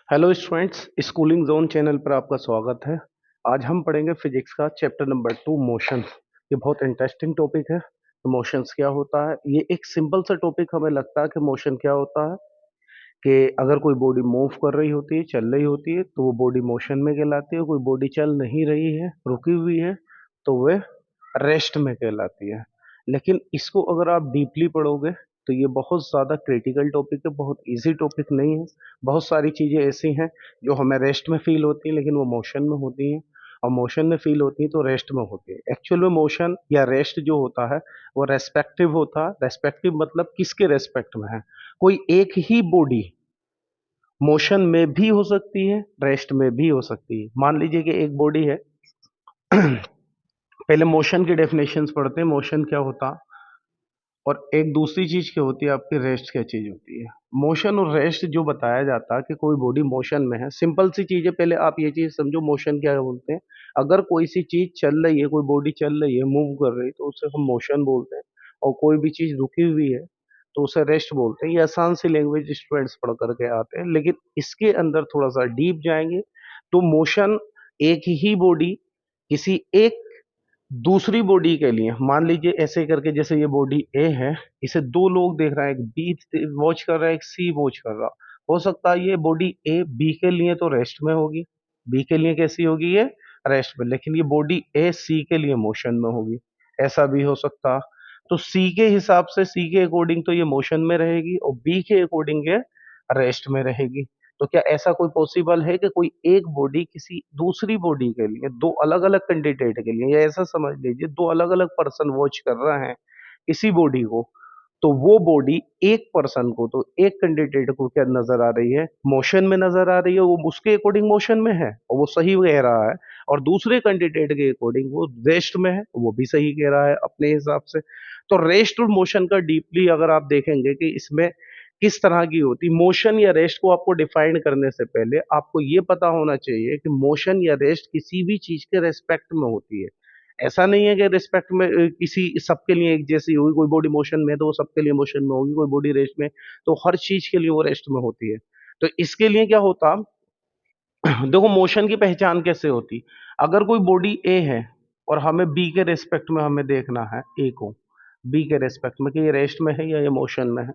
Hello students, schooling zone channel पर आपका स्वागत है। आज हम पढ़ेंगे फिजिक्स का चैप्टर नंबर 2 मोशन। ये बहुत इंटरेस्टिंग टॉपिक है। तो मोशंस क्या होता है, ये एक सिंपल सा टॉपिक हमें लगता है कि मोशन क्या होता है कि अगर कोई बॉडी मूव कर रही होती है, चल रही होती है, तो वो बॉडी मोशन में कहलाती है। कोई बॉडी चल नहीं रही है, रुकी हुई है, तो वह रेस्ट में कहलाती है। लेकिन इसको अगर आप डीपली पढ़ोगे तो ये बहुत ज़्यादा क्रिटिकल टॉपिक है, बहुत इजी टॉपिक नहीं है। बहुत सारी चीज़ें ऐसी हैं जो हमें रेस्ट में फील होती हैं लेकिन वो मोशन में होती हैं, और मोशन में फील होती हैं तो रेस्ट में होती है। एक्चुअल में मोशन या रेस्ट जो होता है वो रेस्पेक्टिव होता है। रेस्पेक्टिव मतलब किसके रेस्पेक्ट में है। कोई एक ही बॉडी मोशन में भी हो सकती है, रेस्ट में भी हो सकती है। मान लीजिए कि एक बॉडी है। पहले मोशन की डेफिनेशंस पढ़ते हैं, मोशन क्या होता, और एक दूसरी चीज क्या होती है आपकी, रेस्ट क्या चीज होती है। मोशन और रेस्ट जो बताया जाता है कि कोई बॉडी मोशन में है, सिंपल सी चीज है। पहले आप ये चीज समझो, मोशन क्या बोलते हैं। अगर कोई सी चीज चल रही है, कोई बॉडी चल रही है, मूव कर रही है, तो उसे हम मोशन बोलते हैं। और कोई भी चीज रुकी हुई है तो उसे रेस्ट बोलते हैं। ये आसान सी लैंग्वेज स्टूडेंट्स पढ़ करके आते हैं, लेकिन इसके अंदर थोड़ा सा डीप जाएंगे तो मोशन एक ही बॉडी किसी एक दूसरी बॉडी के लिए, मान लीजिए ऐसे करके, जैसे ये बॉडी ए है, इसे दो लोग देख रहे हैं, एक बी वॉच कर रहा है, एक सी वॉच कर रहा। हो सकता है ये बॉडी ए बी के लिए तो रेस्ट में होगी, बी के लिए कैसी होगी, ये रेस्ट में, लेकिन ये बॉडी ए सी के लिए मोशन में होगी। ऐसा भी हो सकता। तो सी के हिसाब से, सी के अकॉर्डिंग तो ये मोशन में रहेगी, और बी के अकॉर्डिंग ये रेस्ट में रहेगी। तो क्या ऐसा कोई पॉसिबल है कि कोई एक बॉडी किसी दूसरी बॉडी के लिए, दो अलग अलग कैंडिडेट के लिए, या ऐसा समझ लीजिए दो अलग अलग पर्सन वॉच कर रहे हैं किसी बॉडी को, तो वो बॉडी एक पर्सन को, तो एक कैंडिडेट को क्या नजर आ रही है, मोशन में नजर आ रही है, वो उसके अकॉर्डिंग मोशन में है और वो सही कह रहा है। और दूसरे कैंडिडेट के अकॉर्डिंग वो रेस्ट में है, वो भी सही कह रहा है अपने हिसाब से। तो रेस्ट और मोशन का डीपली अगर आप देखेंगे कि इसमें किस तरह की होती मोशन या रेस्ट को, आपको डिफाइन करने से पहले आपको ये पता होना चाहिए कि मोशन या रेस्ट किसी भी चीज के रेस्पेक्ट में होती है। ऐसा नहीं है कि रिस्पेक्ट में किसी सबके लिए एक जैसी होगी। कोई बॉडी मोशन में है तो वो सबके लिए मोशन में होगी, कोई बॉडी रेस्ट में तो हर चीज के लिए वो रेस्ट में होती है। तो इसके लिए क्या होता, देखो मोशन की पहचान कैसे होती। अगर कोई बॉडी ए है और हमें बी के रेस्पेक्ट में हमें देखना है ए को, बी के रेस्पेक्ट में कि ये रेस्ट में है या ये मोशन में है,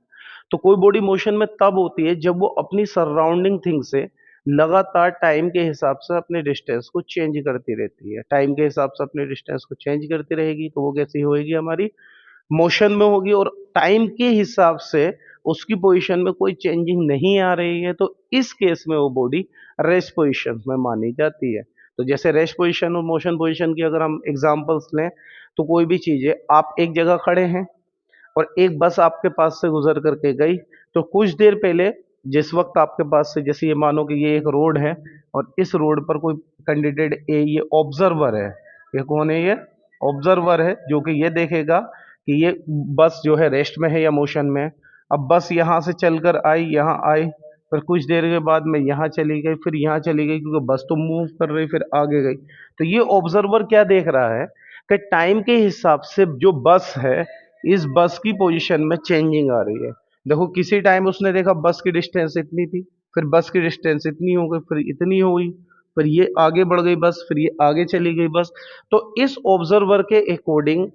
तो कोई बॉडी मोशन में तब होती है जब वो अपनी सराउंडिंग थिंग से लगातार टाइम के हिसाब से अपने डिस्टेंस को चेंज करती रहती है। टाइम के हिसाब से अपने डिस्टेंस को चेंज करती रहेगी तो वो कैसी होएगी, हमारी मोशन में होगी। और टाइम के हिसाब से उसकी पोजीशन में कोई चेंजिंग नहीं आ रही है तो इस केस में वो बॉडी रेस्ट पोजीशन में मानी जाती है। तो जैसे रेस्ट पोजीशन और मोशन पोजीशन की अगर हम एग्जांपल्स लें, तो कोई भी चीज है, आप एक जगह खड़े हैं और एक बस आपके पास से गुजर करके गई, तो कुछ देर पहले जिस वक्त आपके पास से, जैसे ये मानो कि ये एक रोड है और इस रोड पर कोई कैंडिडेट ए, ये ऑब्जर्वर है। ये कौन है, ये ऑब्जर्वर है जो कि ये देखेगा कि ये बस जो है रेस्ट में है या मोशन में है। अब बस यहाँ से चलकर आई, यहाँ आई, फिर कुछ देर के बाद में यहाँ चली गई, फिर यहाँ चली गई, क्योंकि बस तो मूव कर रही, फिर आगे गई। तो ये ऑब्जर्वर क्या देख रहा है कि टाइम के हिसाब से जो बस है, इस बस की पोजीशन में चेंजिंग आ रही है। देखो किसी टाइम उसने देखा बस की डिस्टेंस इतनी थी, फिर बस की डिस्टेंस इतनी हो गई, फिर इतनी हो गई, फिर ये आगे बढ़ गई बस, फिर ये आगे चली गई बस। तो इस ऑब्जर्वर के अकॉर्डिंग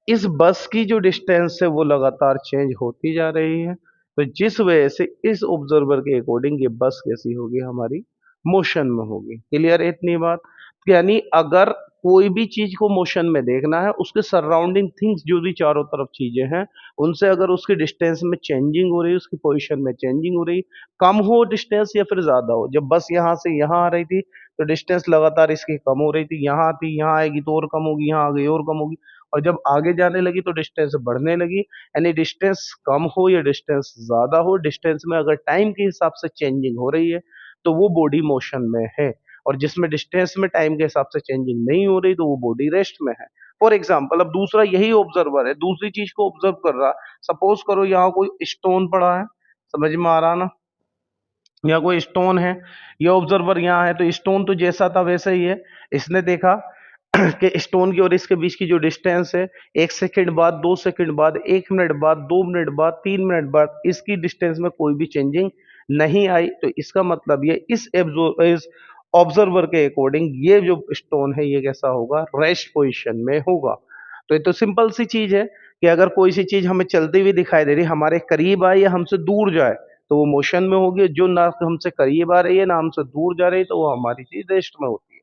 इस बस की जो डिस्टेंस है वो लगातार चेंज होती जा रही है। तो जिस वजह से इस ऑब्जर्वर के अकॉर्डिंग ये बस कैसी होगी, हमारी मोशन में होगी। क्लियर है इतनी बात। यानी अगर कोई भी चीज को मोशन में देखना है, उसके सराउंडिंग थिंग्स जो भी चारों तरफ चीजें हैं, उनसे अगर उसकी डिस्टेंस में चेंजिंग हो रही है, उसकी पोजीशन में चेंजिंग हो रही, कम हो डिस्टेंस या फिर ज्यादा हो। जब बस यहाँ से यहाँ आ रही थी तो डिस्टेंस लगातार इसकी कम हो रही थी, यहाँ आती, यहाँ आएगी तो और कम होगी, यहाँ आ गई और कम होगी, और जब आगे जाने लगी तो डिस्टेंस बढ़ने लगी। यानी डिस्टेंस कम हो या डिस्टेंस ज्यादा हो, डिस्टेंस में अगर टाइम के हिसाब से चेंजिंग हो रही है तो वो बॉडी मोशन में है। और जिसमें डिस्टेंस में टाइम के हिसाब से चेंजिंग नहीं हो रही तो वो बॉडी रेस्ट में है। फॉर एग्जाम्पल, अब दूसरा यही ऑब्जर्वर है, दूसरी चीज को ऑब्जर्व कर रहा। सपोज करो यहाँ कोई स्टोन पड़ा है, समझ में आ रहा ना, यहाँ कोई स्टोन है, ये ऑब्जर्वर यहाँ है, तो स्टोन तो जैसा था वैसा ही है। इसने देखा कि स्टोन की और इसके बीच की जो डिस्टेंस है, 1 सेकंड बाद, 2 सेकंड बाद, 1 मिनट बाद, 2 मिनट बाद, 3 मिनट बाद, इसकी डिस्टेंस में कोई भी चेंजिंग नहीं आई, तो इसका मतलब ये इस ऑब्जर्वर के अकॉर्डिंग ये जो स्टोन है ये कैसा होगा, रेस्ट पोजीशन में होगा। तो ये तो सिंपल सी चीज है कि अगर कोई सी चीज हमें चलती हुई दिखाई दे रही, हमारे करीब आए या हमसे दूर जाए, तो वो मोशन में होगी। जो ना हमसे करीब आ रही है ना हमसे दूर जा रही है, तो वो हमारी चीज रेस्ट में होती है।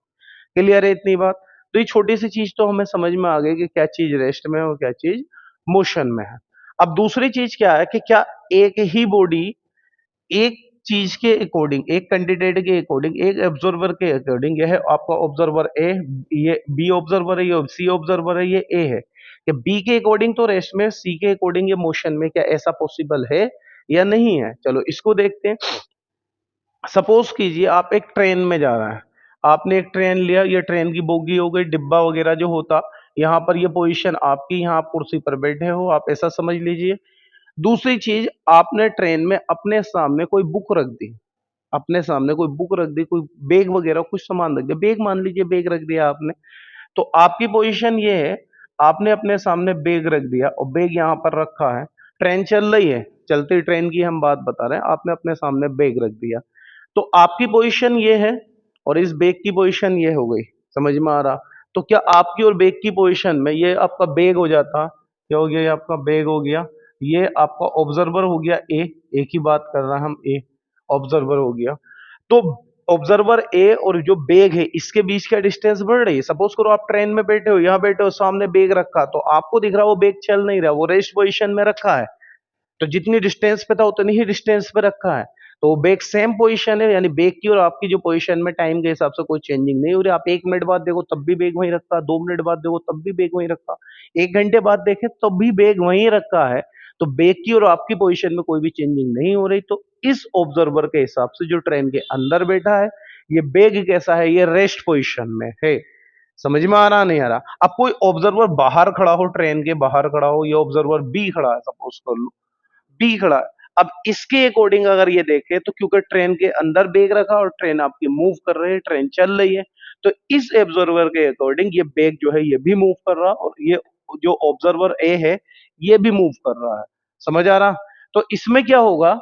क्लियर है इतनी बात? तो ये छोटी सी चीज तो हमें समझ में आ गई कि क्या चीज रेस्ट में है और क्या चीज मोशन में है। अब दूसरी चीज क्या है कि क्या एक ही बॉडी एक चीज के अकॉर्डिंग, एक कैंडिडेट के अकॉर्डिंग, एक ऑब्जर्वर के अकॉर्डिंग, यह है आपका ऑब्जर्वर ए, ये बी ऑब्जर्वर है, ये सी ऑब्जर्वर है, ये ए है, कि बी के अकॉर्डिंग तो रेस्ट में, सी के अकॉर्डिंग ये मोशन में, क्या ऐसा पॉसिबल है या नहीं है? चलो इसको देखते हैं। सपोज कीजिए आप एक ट्रेन में जा रहे हैं, आपने एक ट्रेन लिया, ये ट्रेन की बोगी हो गई, डिब्बा वगैरह जो होता, यहाँ पर ये पोजीशन आपकी, यहाँ आप कुर्सी पर बैठे हो, आप ऐसा समझ लीजिए। दूसरी चीज, आपने ट्रेन में अपने सामने कोई बुक रख दी, अपने सामने कोई बुक रख दी, कोई बैग वगैरह कुछ सामान रख दिया, बैग मान लीजिए, बैग रख दिया आपने। तो आपकी पोजीशन ये है, आपने अपने सामने बैग रख दिया और बैग यहाँ पर रखा है, ट्रेन चल रही है, चलती ट्रेन की हम बात बता रहे हैं, आपने अपने सामने बैग रख दिया, तो आपकी पोजीशन ये है और इस बैग की पोजीशन ये हो गई। समझ में आ रहा? तो क्या आपकी और बैग की पोजीशन में ये आपका बैग हो जाता, क्या हो गया, ये आपका बैग हो गया, ये आपका ऑब्जर्वर हो गया ए, एक ही बात कर रहे हैं हम, ए ऑब्जर्वर हो गया। तो ऑब्जर्वर ए और जो बैग है इसके बीच का डिस्टेंस बढ़ रही है। सपोज करो आप ट्रेन में बैठे हो, यहाँ बैठे हो, सामने बैग रखा, तो आपको दिख रहा है वो बैग चल नहीं रहा, वो रेस्ट पोजीशन में रखा है, तो जितनी डिस्टेंस पे था उतनी ही डिस्टेंस पे रखा है, तो बैक सेम पोजीशन है, यानी बैक की और आपकी जो पोजीशन में टाइम के हिसाब से कोई चेंजिंग नहीं हो रही। आप 1 मिनट बाद देखो तब भी बैग वहीं रखा, 2 मिनट बाद देखो तब भी बैग वहीं रखा, 1 घंटे बाद देखे तब भी बैग वहीं रखा है, तो बैग की और आपकी पोजीशन में कोई भी चेंजिंग नहीं हो रही। तो इस ऑब्जर्वर के हिसाब से जो ट्रेन के अंदर बैठा है, ये बैग कैसा है, ये रेस्ट पोजिशन में है। समझ में आ रहा नहीं आ रहा? अब कोई ऑब्जर्वर बाहर खड़ा हो, ट्रेन के बाहर खड़ा हो, ये ऑब्जर्वर बी खड़ा है, सपोज कर लो बी खड़ा है। अब इसके अकॉर्डिंग अगर ये देखे, तो क्योंकि ट्रेन के अंदर बैग रखा और ट्रेन आपकी मूव कर रही है, ट्रेन चल रही है, तो इस ऑब्जर्वर के अकॉर्डिंग ये बैग जो है ये भी मूव कर रहा और ये जो ऑब्जर्वर ए है ये भी मूव कर रहा है। समझ आ रहा? तो इसमें क्या होगा,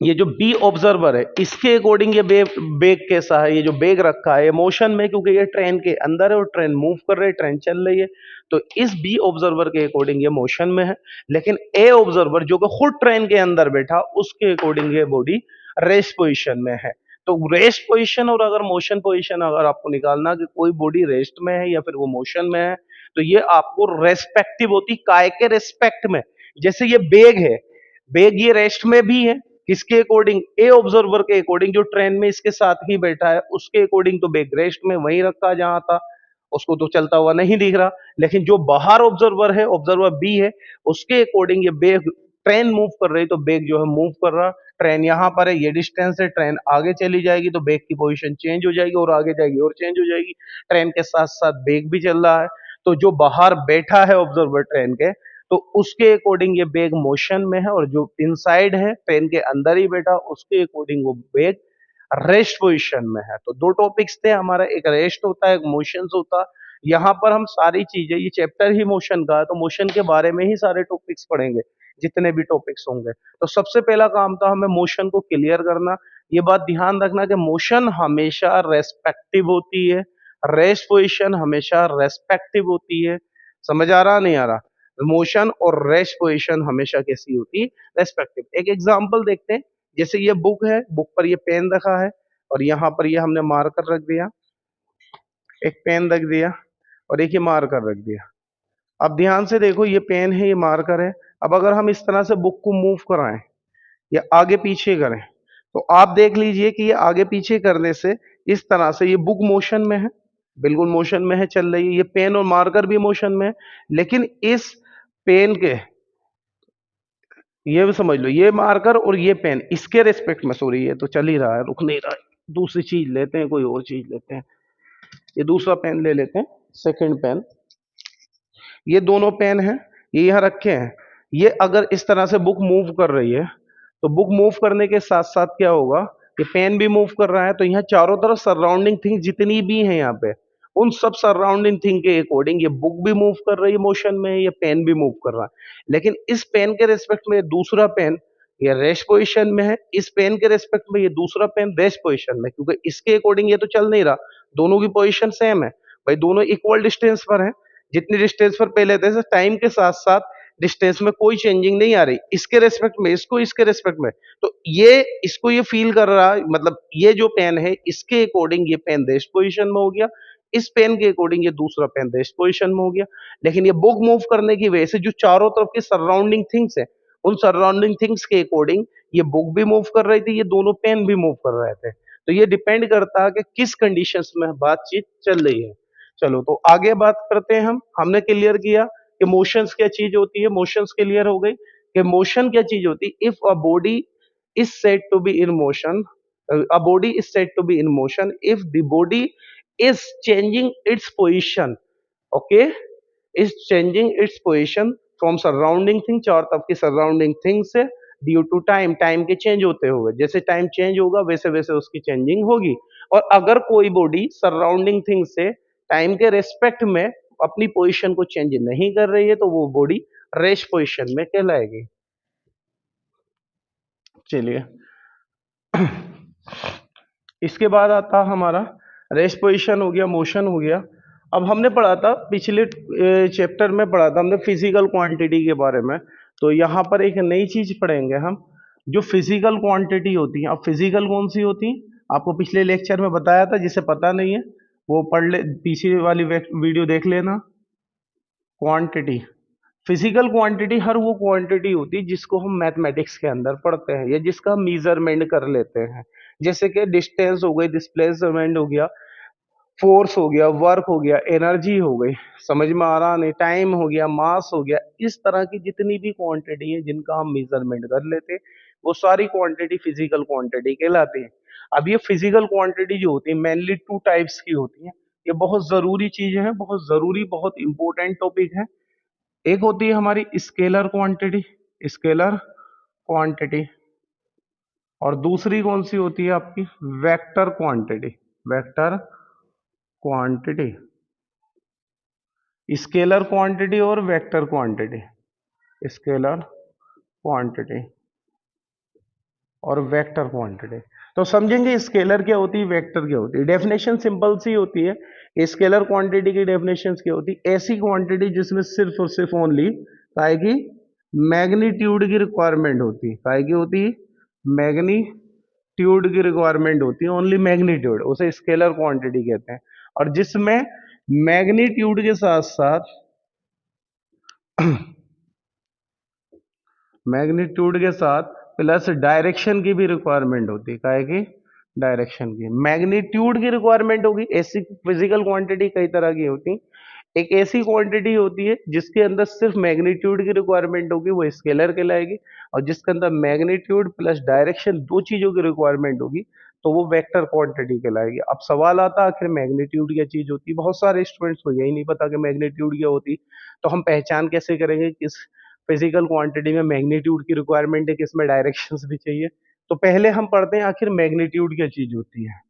ये जो बी ऑब्जर्वर है इसके अकॉर्डिंग ये बेग कैसा है, ये जो बेग रखा है ये मोशन में, क्योंकि ये ट्रेन के अंदर है और ट्रेन मूव कर रही है, ट्रेन चल रही है, तो इस बी ऑब्जर्वर के अकॉर्डिंग ये मोशन में है। लेकिन ए ऑब्जर्वर जो कि खुद ट्रेन के अंदर बैठा, उसके अकॉर्डिंग ये बॉडी रेस्ट पोजिशन में है। तो रेस्ट पोजिशन और अगर मोशन पोजिशन अगर आपको निकालना कि कोई बॉडी रेस्ट में है या फिर वो मोशन में है, तो ये आपको रेस्पेक्टिव होती, काय के रेस्पेक्ट में। जैसे ये बेग है, बेग ये रेस्ट में भी है, किसके अकॉर्डिंग, ए ऑब्जर्वर के अकॉर्डिंग, जो ट्रेन में इसके साथ ही बैठा है उसके अकॉर्डिंग, तो बैग रेस्ट में वहीं रखा जहां था, उसको तो चलता हुआ नहीं दिख रहा। लेकिन जो बाहर ऑब्जर्वर है, ऑब्जर्वर बी है, उसके अकॉर्डिंग ये बैग, ट्रेन मूव कर रही तो बैग जो है मूव कर रहा, ट्रेन यहाँ पर है, ये डिस्टेंस है, ट्रेन आगे चली जाएगी तो बैग की पोजीशन चेंज हो जाएगी और आगे जाएगी और चेंज हो जाएगी, ट्रेन के साथ साथ बैग भी चल रहा है। तो जो बाहर बैठा है ऑब्जर्वर ट्रेन के, तो उसके अकॉर्डिंग ये बैग मोशन में है, और जो इनसाइड है ट्रेन के अंदर ही बैठा उसके अकॉर्डिंग वो बैग रेस्ट पोजीशन में है। तो दो टॉपिक्स थे हमारा, एक रेस्ट होता है, एक मोशन होता है। यहाँ पर हम सारी चीजें, ये चैप्टर ही मोशन का है तो मोशन के बारे में ही सारे टॉपिक्स पढ़ेंगे, जितने भी टॉपिक्स होंगे। तो सबसे पहला काम था हमें मोशन को क्लियर करना। ये बात ध्यान रखना कि मोशन हमेशा रेस्पेक्टिव होती है, रेस्ट पोजीशन हमेशा रेस्पेक्टिव होती है। समझ आ रहा नहीं आ रहा? मोशन और रेस्ट पोजीशन हमेशा कैसी होती, रेस्पेक्टिव। एक एग्जांपल देखते हैं, जैसे ये बुक है, बुक पर ये पेन रखा है और यहाँ पर ये हमने मार्कर रख दिया, एक पेन रख दिया और एक ये मार्कर रख दिया। अब ध्यान से देखो, ये पेन है, ये मार्कर है। अब अगर हम इस तरह से बुक को मूव कराएं या आगे पीछे करें, तो आप देख लीजिए कि ये आगे पीछे करने से इस तरह से ये बुक मोशन में है, बिल्कुल मोशन में है, चल रही है। ये पेन और मार्कर भी मोशन में है, लेकिन इस पेन के, ये भी समझ लो, ये मार्कर और ये पेन इसके रेस्पेक्ट में, सॉरी ये तो चल ही रहा है, रुक नहीं रहा है, दूसरी चीज लेते हैं, कोई और चीज लेते हैं, ये दूसरा पेन ले लेते हैं, सेकंड पेन। ये दोनों पेन हैं, ये यहाँ रखे हैं। ये अगर इस तरह से बुक मूव कर रही है, तो बुक मूव करने के साथ साथ क्या होगा, ये पेन भी मूव कर रहा है, तो यहाँ चारों तरफ सराउंडिंग थिंग जितनी भी है यहाँ पे, उन सब सराउंडिंग थिंग के अकॉर्डिंग ये बुक भी मूव कर रही है, मोशन में है, ये पेन भी मूव कर रहा है। लेकिन इस पेन के रिस्पेक्ट में दूसरा पेन ये रेस्ट पोजीशन में है, इस पेन के रेस्पेक्ट में ये दूसरा पेन रेस्ट पोजीशन में, क्योंकि इसके अकॉर्डिंग ये तो चल नहीं रहा, दोनों की पोजीशन सेम है भाई, दोनों इक्वल डिस्टेंस पर है। जितनी डिस्टेंस पर पहले थे टाइम के साथ साथ डिस्टेंस में कोई चेंजिंग नहीं आ रही, इसके रेस्पेक्ट में इसको, इसके रेस्पेक्ट में। तो ये इसको ये फील कर रहा है, मतलब ये जो पेन है इसके अकॉर्डिंग ये पेन रेस्ट पोजीशन में हो गया, इस पेन के अकॉर्डिंग ये दूसरा पेन रेस्ट पोजीशन में हो गया। लेकिन ये बुक मूव करने की वजह से जो चारों तरफ की सराउंडिंग थिंग्स है, उन सराउंडिंग थिंग्स के अकॉर्डिंग ये बुक भी मूव कर रही थी, ये दोनों पेन भी मूव कर रहे थे। तो ये डिपेंड करता है कि किस कंडीशंस में बातचीत चल रही है। चलो तो आगे बात करते हैं हम। हमने क्लियर किया कि मोशंस क्या चीज होती है, मोशंस क्लियर हो गई कि मोशन क्या चीज होती है। If a body is said to be in motion, a body is said to be in motion if the body is changing its position, okay, is changing its position from surrounding thing, चार तरफ की surrounding thing से due to time, time के change होते हुए, जैसे time change होगा वैसे वैसे उसकी चेंजिंग होगी। और अगर कोई बॉडी सराउंडिंग थिंग से टाइम के रेस्पेक्ट में अपनी पोजीशन को चेंज नहीं कर रही है तो वो बॉडी रेस्ट पोजीशन में कहलाएगी। चलिए इसके बाद आता हमारा रेस्ट पोजीशन हो गया, मोशन हो गया। अब हमने पढ़ा था पिछले चैप्टर में पढ़ा था हमने फिजिकल क्वांटिटी के बारे में, तो यहाँ पर एक नई चीज पढ़ेंगे हम, जो फिजिकल क्वांटिटी होती है। अब फिजिकल कौन सी होती है आपको पिछले लेक्चर में बताया था, जिसे पता नहीं है वो पढ़ ले, पीछे वाली वीडियो देख लेना। क्वांटिटी, फिजिकल क्वांटिटी हर वो क्वांटिटी होती है जिसको हम मैथमेटिक्स के अंदर पढ़ते हैं या जिसका हम मेजरमेंट कर लेते हैं। जैसे कि डिस्टेंस हो गई, डिस्प्लेसमेंट हो गया, फोर्स हो गया, वर्क हो गया, एनर्जी हो गई, समझ में आ रहा नहीं, टाइम हो गया, मास हो गया। इस तरह की जितनी भी क्वांटिटी है जिनका हम मेजरमेंट कर लेते हैं वो सारी क्वांटिटी फिजिकल क्वांटिटी कहलाती है। अब ये फिजिकल क्वांटिटी जो होती है मेनली टू टाइप्स की होती है। ये बहुत जरूरी चीजें हैं, बहुत जरूरी, बहुत इंपॉर्टेंट टॉपिक है। एक होती है हमारी स्केलर क्वांटिटी, स्केलर क्वांटिटी, और दूसरी कौन सी होती है आपकी vector quantity, vector quantity. Scalar quantity और वेक्टर क्वांटिटी, स्केलर क्वांटिटी और वेक्टर क्वांटिटी। तो समझेंगे स्केलर क्या होती है, वेक्टर क्या होती है। डेफिनेशन सिंपल सी होती है। स्केलर क्वांटिटी की डेफिनेशन क्या होती है, ऐसी क्वांटिटी जिसमें सिर्फ और सिर्फ ओनली काय की मैग्नीट्यूड की रिक्वायरमेंट होती है, काय की होती है मैग्नीट्यूड की रिक्वायरमेंट होती है, ओनली मैग्नीट्यूड, उसे स्केलर क्वांटिटी कहते हैं। और जिसमें मैग्नीट्यूड के साथ साथ मैग्नीट्यूड के साथ प्लस डायरेक्शन की भी रिक्वायरमेंट होती है, काहे की डायरेक्शन की। मैग्नीट्यूड की रिक्वायरमेंट होगी। ऐसी फिजिकल क्वांटिटी कई तरह की होती है। एक ऐसी क्वांटिटी होती है जिसके अंदर सिर्फ मैग्नीट्यूड की रिक्वायरमेंट होगी, वो स्केलर कहलाएगी। और जिसके अंदर मैग्नीट्यूड प्लस डायरेक्शन दो चीजों की रिक्वायरमेंट होगी तो वो वेक्टर क्वांटिटी कहलाएगी। अब सवाल आता है आखिर मैग्नीट्यूड क्या चीज होती है। बहुत सारे स्टूडेंट्स को यही नहीं पता कि मैग्नीट्यूड क्या होती, तो हम पहचान कैसे करेंगे किस फिजिकल क्वांटिटी में मैग्नीट्यूड की रिक्वायरमेंट है, किसमें डायरेक्शंस भी चाहिए। तो पहले हम पढ़ते हैं आखिर मैग्नीट्यूड क्या चीज होती है।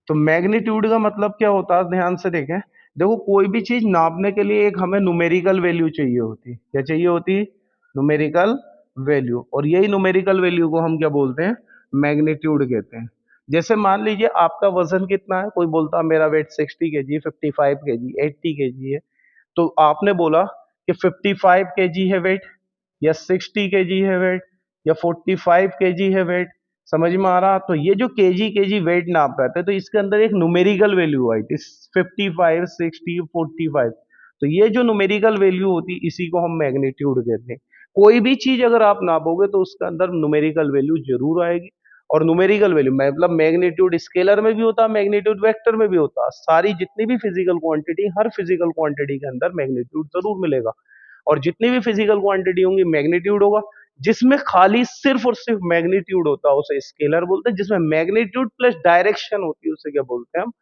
तो मैग्नीट्यूड का मतलब क्या होता है, ध्यान से देखें। देखो कोई भी चीज नापने के लिए एक हमें न्यूमेरिकल वैल्यू चाहिए होती, क्या चाहिए होती, न्यूमेरिकल वैल्यू। और यही न्यूमेरिकल वैल्यू को हम क्या बोलते हैं, मैग्नीट्यूड कहते हैं। जैसे मान लीजिए आपका वजन कितना है, कोई बोलता है मेरा वेट 60 kg, 55 kg, 80 kg है। तो आपने बोला कि 55 kg है वेट, या 60 kg है वेट, या 45 kg है वेट, समझ में आ रहा। तो ये जो केजी वेट नाप रहे थे तो इसके अंदर एक न्यूमेरिकल वैल्यू आई थी 55, 60, 45। तो ये जो न्यूमेरिकल वैल्यू होती इसी को हम मैग्नीट्यूड कहते हैं। कोई भी चीज अगर आप नापोगे तो उसके अंदर न्यूमेरिकल वैल्यू जरूर आएगी। और न्यूमेरिकल वैल्यू मतलब मैग्नीट्यूड स्केलर में भी होता है, मैग्नीट्यूड वेक्टर में भी होता है। सारी जितनी भी फिजिकल क्वांटिटी, हर फिजिकल क्वांटिटी के अंदर मैग्नीट्यूड जरूर मिलेगा। और जितनी भी फिजिकल क्वांटिटी होंगी मैग्नीट्यूड होगा। जिसमें खाली सिर्फ और सिर्फ मैग्नीट्यूड होता है उसे स्केलर बोलते हैं। जिसमें मैग्नीट्यूड प्लस डायरेक्शन होती है उसे क्या बोलते हैं हम,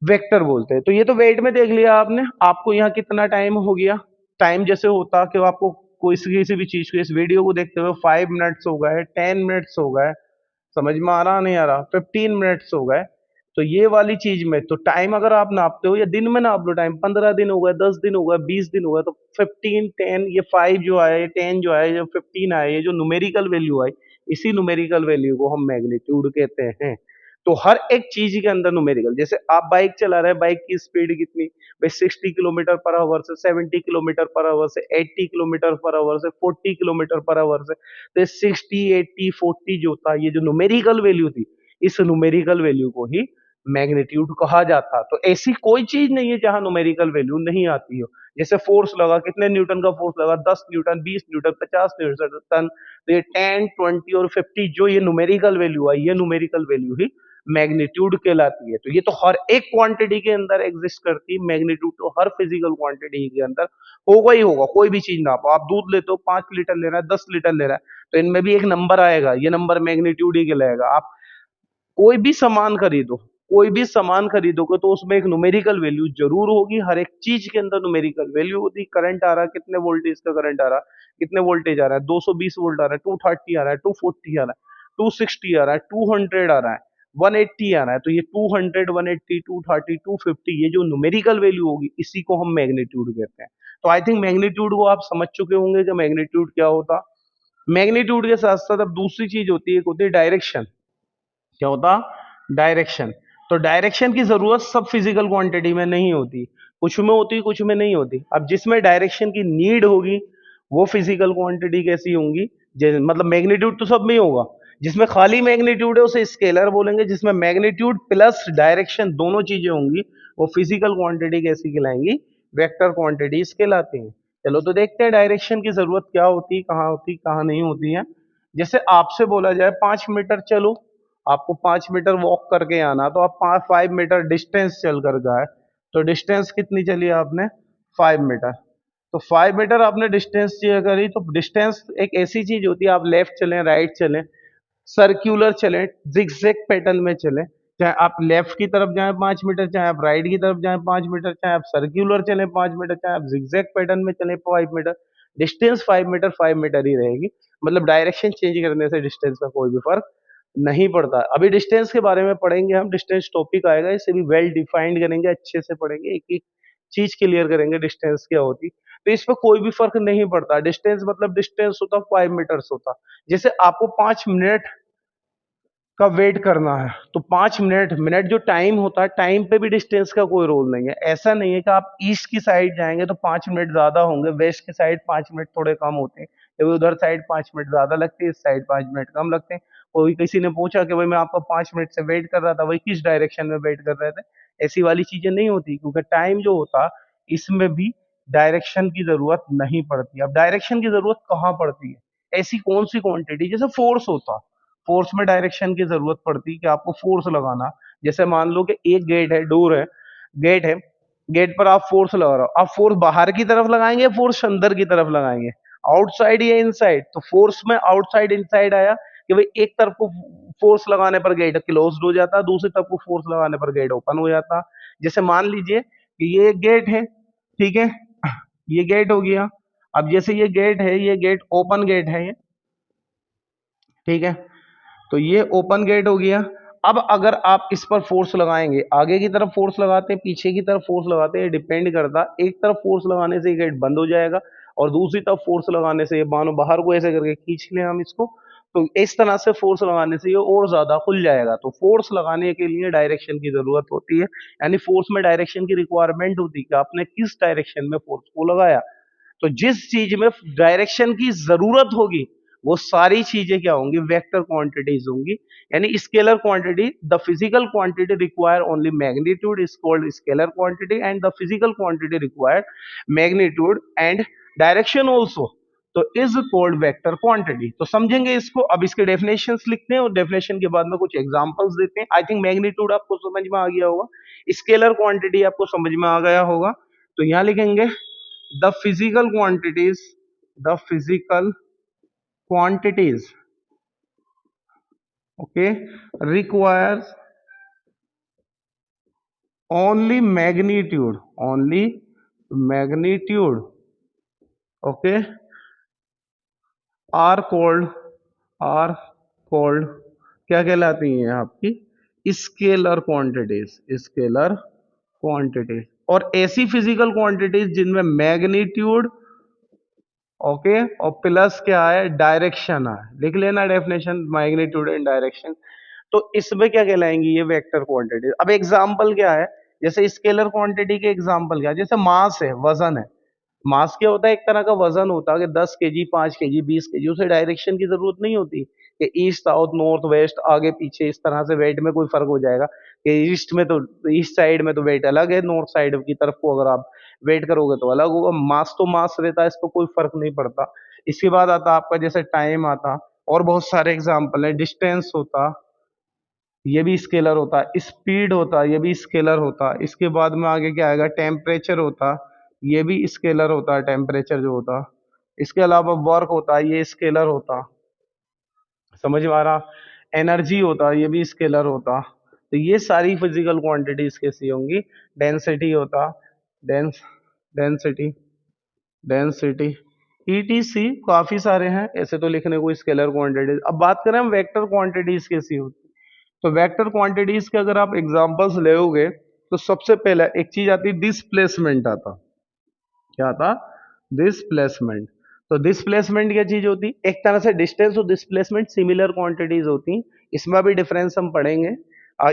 वेक्टर बोलते हैं। तो ये तो वेट में देख लिया आपने। आपको यहाँ कितना टाइम हो गया, टाइम जैसे होता कि आपको कोई किसी भी चीज को, इस वीडियो को देखते हुए 5 मिनट्स हो गए, 10 मिनट्स हो गए, समझ में आ रहा नहीं आ रहा, 15 मिनट्स हो गए, तो ये वाली चीज में तो टाइम अगर आप नापते हो या दिन में नाप लो टाइम, 15 दिन हो गए, 10 दिन हो गए, 20 दिन हो गए, तो 15, 10, ये 5 जो आए, ये 10 जो आए, जो 15 आए, ये जो न्यूमेरिकल वैल्यू आई, इसी न्यूमेरिकल वैल्यू को हम मैग्नीट्यूड कहते हैं। तो हर एक चीज के अंदर न्यूमेरिकल, जैसे आप बाइक चला रहे हैं, बाइक की स्पीड कितनी भाई, 60 किलोमीटर पर आवर से, 70 किलोमीटर पर आवर से, 80 किलोमीटर पर आवर से, 40 किलोमीटर पर आवर से। तो ये 60, 80, 40 जो था, ये जो न्यूमेरिकल वैल्यू थी, इस न्यूमेरिकल वैल्यू को ही मैग्नीट्यूड कहा जाता। तो ऐसी कोई चीज नहीं है जहां न्यूमेरिकल वैल्यू नहीं आती हो। जैसे फोर्स लगा, कितने न्यूटन का फोर्स लगा, 10 न्यूटन, 20 न्यूटन, 50 न्यूटन। तो ये 10, 20 और 50 जो ये न्यूमेरिकल वैल्यू आई, ये न्यूमेरिकल वैल्यू ही मैग्नीट्यूड कहलाती है। तो ये तो हर एक क्वांटिटी के अंदर एग्जिस्ट करती है मैग्नीट्यूड, तो हर फिजिकल क्वांटिटी के अंदर होगा ही होगा। कोई भी चीज ना आप दूध लेते हो, 5 लीटर ले रहा है, 10 लीटर ले रहा है, तो इनमें भी एक नंबर आएगा, ये नंबर मैग्नीट्यूड ही कहलाएगा। आप कोई भी सामान खरीदो, कोई भी सामान खरीदोगे तो उसमें एक न्यूमेरिकल वैल्यू जरूर होगी। हर एक चीज के अंदर न्यूमेरिकल वैल्यू होती है। करंट आ रहा है, कितने वोल्टेज का करंट आ रहा है, कितने वोल्टेज आ रहा है, 220 वोल्ट आ रहा है, 230 आ रहा है, 240 आ रहा है, 260 आ रहा है, 200 आ रहा है, 180 आ रहा है। तो ये 200, 180, 230, 250, ये जो न्यूमेरिकल वैल्यू होगी, इसी को हम मैग्नीट्यूड कहते हैं। तो आई थिंक मैग्नीट्यूड को आप समझ चुके होंगे कि मैग्नीट्यूड क्या होता। मैग्नीट्यूड के साथ साथ अब दूसरी चीज होती है, एक होती है डायरेक्शन। क्या होता, डायरेक्शन। तो डायरेक्शन की जरूरत सब फिजिकल क्वांटिटी में नहीं होती, कुछ में होती, कुछ में नहीं होती। अब जिसमें डायरेक्शन की नीड होगी, वो फिजिकल क्वांटिटी कैसी होंगी, मतलब मैग्नीट्यूड तो सब में ही होगा। जिसमें खाली मैग्नीट्यूड है उसे स्केलर बोलेंगे, जिसमें मैग्नीट्यूड प्लस डायरेक्शन दोनों चीजें होंगी, वो फिजिकल क्वांटिटी कैसी कहलाएंगी, वेक्टर क्वांटिटीज कहलाती हैं। चलो तो देखते हैं डायरेक्शन की जरूरत क्या होती, कहाँ नहीं होती है। जैसे आपसे बोला जाए 5 मीटर चलो, आपको 5 मीटर वॉक करके आना, तो आप 5 मीटर डिस्टेंस चल कर गए। तो डिस्टेंस कितनी चली आपने, 5 मीटर। तो 5 मीटर आपने डिस्टेंस चेयर करी। तो डिस्टेंस एक ऐसी चीज होती है, आप लेफ्ट चलें, राइट चलें, सर्क्यूलर चलें, जिगजैग पैटर्न में चलें, चाहे आप लेफ्ट की तरफ जाएं 5 मीटर, चाहे आप राइट की तरफ जाएं 5 मीटर, चाहे आप सर्क्यूलर चलें 5 मीटर, चाहे आप जिगजैग पैटर्न में चलें 5 मीटर, डिस्टेंस 5 मीटर 5 मीटर ही रहेगी। मतलब डायरेक्शन चेंज करने से डिस्टेंस का कोई भी फर्क नहीं पड़ता। अभी डिस्टेंस के बारे में पढ़ेंगे हम, डिस्टेंस टॉपिक आएगा, इसे भी वेल डिफाइंड करेंगे, अच्छे से पढ़ेंगे, एक एक चीज क्लियर करेंगे डिस्टेंस क्या होती। तो इस पर कोई भी फर्क नहीं पड़ता। डिस्टेंस मतलब डिस्टेंस होता, 5 मीटर्स होता। जैसे आपको 5 मिनट का वेट करना है, तो 5 मिनट, मिनट जो टाइम होता है, टाइम पे भी डिस्टेंस का कोई रोल नहीं है। ऐसा नहीं है कि आप ईस्ट की साइड जाएंगे तो 5 मिनट ज्यादा होंगे, वेस्ट की साइड 5 मिनट थोड़े कम होते हैं, या उधर साइड 5 मिनट ज्यादा लगते हैं, इस साइड 5 मिनट कम लगते हैं। कोई किसी ने पूछा कि भाई मैं आपका 5 मिनट से वेट कर रहा था, भाई किस डायरेक्शन में वेट कर रहे थे, ऐसी वाली चीजें नहीं होती, क्योंकि टाइम जो होता, इसमें भी डायरेक्शन की जरूरत नहीं पड़ती। अब डायरेक्शन की जरूरत कहाँ पड़ती है, ऐसी कौन सी क्वांटिटी, जैसे फोर्स होता, फोर्स में डायरेक्शन की जरूरत पड़ती कि आपको फोर्स लगाना। जैसे मान लो कि एक गेट है, डोर है, गेट है, गेट पर आप फोर्स लगा रहे हो, आप फोर्स बाहर की तरफ लगाएंगे, फोर्स अंदर की तरफ लगाएंगे, आउटसाइड या इनसाइड। तो फोर्स में आउटसाइड इनसाइड आया कि भाई एक तरफ को फोर्स लगाने पर गेट क्लोज्ड हो जाता, दूसरी तरफ को फोर्स लगाने पर गेट ओपन हो जाता। जैसे मान लीजिए कि ये गेट है, ठीक है, ये गेट हो गया। अब जैसे ये गेट है, ये गेट ओपन गेट है, ये ठीक है, तो ये ओपन गेट हो गया। अब अगर आप इस पर फोर्स लगाएंगे, आगे की तरफ फोर्स लगाते हैं, पीछे की तरफ फोर्स लगाते हैं, डिपेंड करता, एक तरफ फोर्स लगाने से ये गेट बंद हो जाएगा, और दूसरी तरफ फोर्स लगाने से ये मानो बाहर को ऐसे करके खींच लें हम इसको, तो इस तरह से फोर्स लगाने से ये और ज्यादा खुल जाएगा। तो फोर्स लगाने के लिए डायरेक्शन की जरूरत होती है, यानी फोर्स में डायरेक्शन की रिक्वायरमेंट होती है कि आपने किस डायरेक्शन में फोर्स को लगाया। तो जिस चीज में डायरेक्शन की जरूरत होगी, वो सारी चीजें क्या होंगी, वेक्टर क्वांटिटीज होंगी। यानी scalar quantity, the physical quantity require only magnitude is called scalar quantity, and the physical quantity required magnitude and direction also, तो इज कॉल्ड वेक्टर क्वांटिटी। तो समझेंगे इसको। अब इसके डेफिनेशंस लिखते हैं, और डेफिनेशन के बाद में कुछ एग्जांपल्स देते हैं। आई थिंक मैग्नीट्यूड आपको समझ में आ गया होगा, स्केलर क्वांटिटी आपको समझ में आ गया होगा। तो यहां लिखेंगे the physical quantities, the physical quantities, okay, requires only magnitude, only magnitude, okay, are called, are called, क्या कहलाती हैं आपकी, स्केलर क्वांटिटीज, स्केलर क्वांटिटीज, और ऐसी फिजिकल क्वांटिटीज जिनमें मैग्नीट्यूड, ओके, और प्लस क्या है, डायरेक्शन है। लिख लेना डेफिनेशन, मैग्नीट्यूड एंड डायरेक्शन। तो इसमें क्या कहलाएंगी, ये वेक्टर क्वांटिटी। अब एग्जांपल क्या है, जैसे स्केलर क्वांटिटी के एग्जांपल क्या है, जैसे मास है, वजन है। मास क्या होता है, एक तरह का वजन होता है कि 10 केजी, 5 केजी, 20 केजी। उसे डायरेक्शन की जरूरत नहीं होती कि ईस्ट साउथ नॉर्थ वेस्ट आगे पीछे इस तरह से वेट में कोई फर्क हो जाएगा कि ईस्ट में तो, ईस्ट साइड में तो वेट अलग है, नॉर्थ साइड की तरफ को अगर आप वेट करोगे तो अलग होगा। मास तो मास रहता है, इसको कोई फर्क नहीं पड़ता। इसके बाद आता आपका जैसे टाइम आता, और बहुत सारे एग्जाम्पल है। डिस्टेंस होता, ये भी स्केलर होता है। स्पीड होता, ये भी स्केलर होता। इसके बाद में आगे क्या आएगा, टेम्परेचर होता, ये भी स्केलर होता है, टेम्परेचर जो होता। इसके अलावा वर्क होता है, ये स्केलर होता, समझ में आ रहा। एनर्जी होता, ये भी स्केलर होता। तो ये सारी फिजिकल क्वांटिटीज कैसी होंगी, डेंसिटी होता, डेंस डेंसिटी, डेंसिटी, ईटीसी, काफी सारे हैं ऐसे तो लिखने को स्केलर क्वांटिटीज। अब बात करें हम वेक्टर क्वांटिटीज कैसी होती। तो वेक्टर क्वांटिटीज के अगर आप एग्जांपल्स लेओगे तो सबसे पहले एक चीज आती है, डिस्प्लेसमेंट आता। क्या था, डिस्प्लेसमेंट। तो डिस्प्लेसमेंट क्या चीज होती, एक तरह से डिस्टेंस और डिस्प्लेसमेंट सिमिलर क्वांटिटीज होती। इसमें भी डिफरेंस हम पढ़ेंगे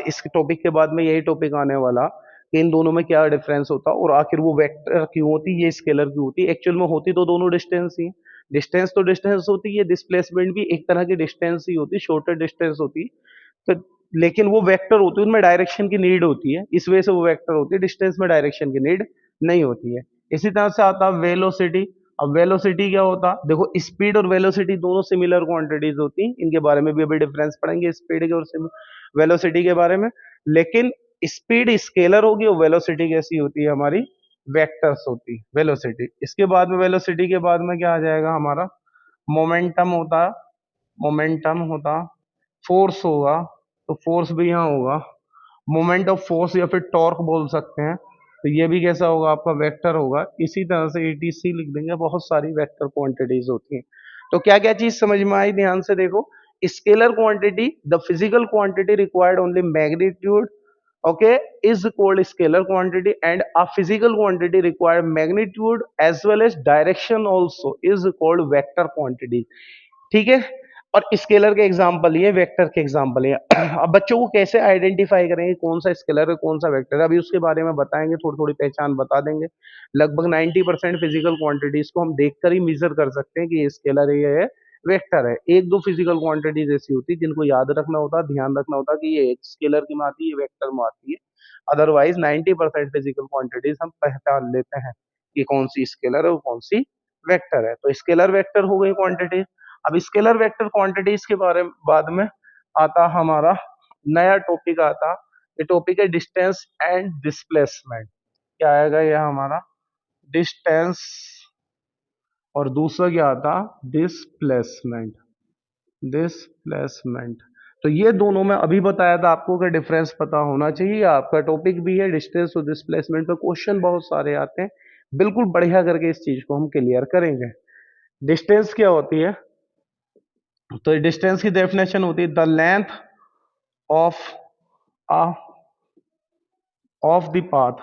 इस टॉपिक के बाद में, यही टॉपिक आने वाला कि इन दोनों में क्या डिफरेंस होता और आखिर वो वेक्टर क्यों होती, ये स्केलर क्यों होती। एक्चुअल में होती तो दोनों डिस्टेंस ही, डिस्टेंस तो डिस्टेंस होती है, डिस्प्लेसमेंट भी एक तरह की डिस्टेंस ही होती, शॉर्टर डिस्टेंस होती। तो लेकिन वो वेक्टर होती है, उनमें डायरेक्शन की नीड होती है, इस वजह से वो वेक्टर होती है। डिस्टेंस में डायरेक्शन की नीड नहीं होती है। इसी तरह से आता है वेलोसिटी। अब वेलोसिटी क्या होता, देखो स्पीड और वेलोसिटी दोनों सिमिलर क्वांटिटीज होती, इनके बारे में भी अभी डिफरेंस पढ़ेंगे, स्पीड के और वेलोसिटी के बारे में। लेकिन स्पीड स्केलर होगी और वेलोसिटी कैसी होती है हमारी, वेक्टर्स होती वेलोसिटी। इसके बाद में वेलोसिटी के बाद में क्या आ जाएगा हमारा, मोमेंटम होता, मोमेंटम होता, फोर्स होगा, तो फोर्स भी यहाँ होगा, मोमेंट ऑफ फोर्स या फिर टॉर्क बोल सकते हैं। तो ये भी कैसा होगा, आपका वेक्टर होगा। इसी तरह से ईटीसी लिख देंगे, बहुत सारी वेक्टर क्वांटिटीज होती हैं। तो क्या क्या चीज समझ में आई, ध्यान से देखो। Scalar quantity, the physical quantity required only magnitude, okay, is called scalar quantity, and a physical quantity require magnitude as well as direction also is called vector quantity। ठीक है। और स्केलर के एग्जांपल ये, वेक्टर के example ये। अब बच्चों को कैसे आइडेंटिफाई करेंगे कौन सा स्केलर है कौन सा वेक्टर है, अभी उसके बारे में बताएंगे, थोड़ी थोड़ी पहचान बता देंगे। लगभग 90% फिजिकल क्वांटिटीज को हम देखकर ही मेजर कर सकते हैं कि ये स्केलर है, ये वेक्टर है। एक दो फिजिकल क्वांटिटीज ऐसी होती है जिनको याद रखना होता है, ध्यान रखना होता है कि ये स्केलर की में आती है, ये वेक्टर में आती है। अदरवाइज 90% फिजिकल क्वांटिटीज हम पहचान लेते हैं कि कौन सी स्केलर है और कौन सी वेक्टर है। तो स्केलर वेक्टर हो गई क्वांटिटी। अब स्केलर वेक्टर क्वांटिटीज के बारे में बाद में आता हमारा नया टॉपिक आता। ये टॉपिक है डिस्टेंस एंड डिस्प्लेसमेंट। क्या आएगा ये हमारा, डिस्टेंस, और दूसरा क्या आता, डिस्प्लेसमेंट, डिस्प्लेसमेंट। तो ये दोनों में अभी बताया था आपको कि डिफरेंस पता होना चाहिए। आपका टॉपिक भी है डिस्टेंस और डिस्प्लेसमेंट पे क्वेश्चन बहुत सारे आते हैं, बिल्कुल बढ़िया करके इस चीज को हम क्लियर करेंगे। डिस्टेंस क्या होती है, तो डिस्टेंस की डेफिनेशन होती है the length of a of the path,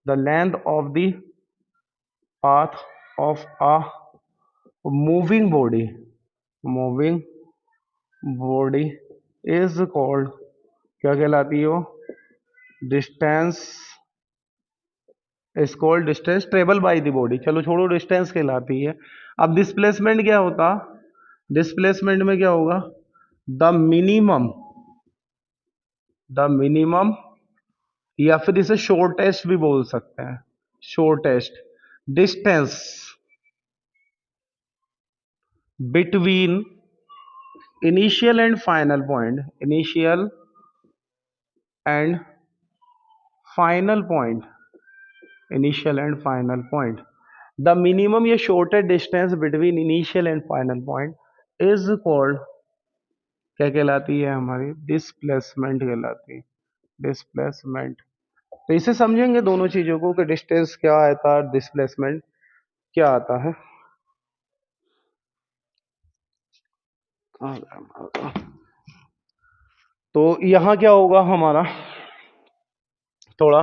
the length of the path of a moving body, moving body is called, क्या कहलाती है वो, distance is called distance travel by the body. चलो छोड़ो, डिस्टेंस कहलाती है। अब डिस्प्लेसमेंट क्या होता, डिस्प्लेसमेंट में क्या होगा, द मिनिमम, द मिनिमम, या फिर इसे शॉर्टेस्ट भी बोल सकते हैं, shortest distance between initial and final point, initial and final point, initial and final point. The minimum या shortest distance between initial and final point is called, क्या कहलाती है हमारी, डिस्प्लेसमेंट कहलाती है, डिस्प्लेसमेंट। तो इसे समझेंगे दोनों चीजों को कि डिस्टेंस क्या आता है, डिस्प्लेसमेंट क्या आता है। तो यहाँ क्या होगा हमारा, थोड़ा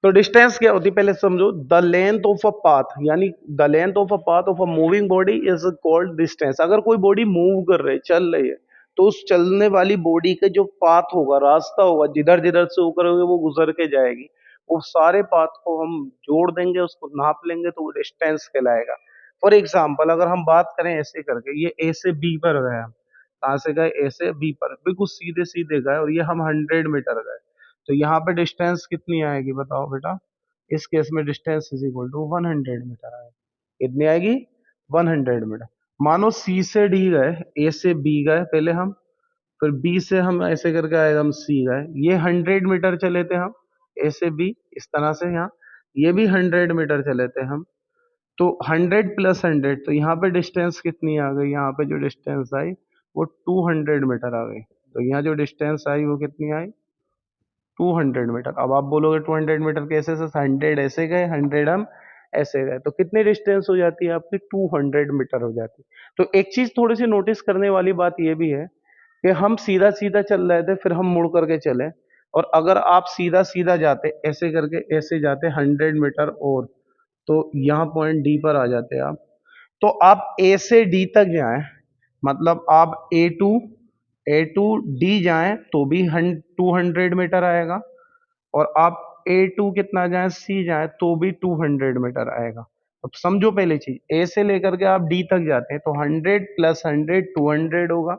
तो डिस्टेंस क्या होती है पहले समझो। The length of a path, यानी the length of a path of a moving body is called distance. अगर कोई बॉडी मूव कर रही है, चल रही है, तो उस चलने वाली बॉडी का जो पाथ होगा, रास्ता होगा, जिधर जिधर से होकर वो गुजर के जाएगी, वो सारे पाथ को हम जोड़ देंगे, उसको नाप लेंगे, तो वो डिस्टेंस कहलाएगा। फॉर एग्जाम्पल अगर हम बात करें ऐसे करके, ये ए से बी पर गए हम, कहाँ से गए, ए से बी पर, बिल्कुल सीधे सीधे गए, और ये हम 100 मीटर गए, तो यहाँ पे डिस्टेंस कितनी आएगी बताओ बेटा। इस केस में distance is equal to 100 metre आएगी। कितनी आएगी, 100 मीटर। मानो सी से डी गए, ए से बी गए पहले हम, फिर बी से हम ऐसे करके आएगा, हम सी गए, ये 100 मीटर चले थे हम, ए से बी इस तरह से यहाँ, ये भी 100 मीटर चले थे हम। तो 100 + 100, तो यहाँ पे डिस्टेंस कितनी आ गई, यहाँ पे जो डिस्टेंस आई वो 200 मीटर आ गई। तो यहाँ जो डिस्टेंस आई वो कितनी आई, 200 मीटर। अब आप बोलोगे 200 मीटर कैसे, से 100 ऐसे गए, 100 हम ऐसे गए, तो कितनी डिस्टेंस हो जाती है आपकी, 200 मीटर हो जाती है। तो एक चीज थोड़ी सी नोटिस करने वाली बात ये भी है कि हम सीधा सीधा चल रहे थे, फिर हम मुड़ करके चले, और अगर आप सीधा सीधा जाते ऐसे करके, ऐसे जाते 100 मीटर, और तो यहाँ पॉइंट डी पर आ जाते आप, तो आप ए से डी तक जाएं, मतलब आप ए टू डी जाएं तो भी 200 मीटर आएगा, और आप A2 कितना जाए, सी जाए, तो भी 200 मीटर आएगा। अब समझो पहले चीज, ए से लेकर के आप डी तक जाते हैं, तो 100 + 100 200 होगा,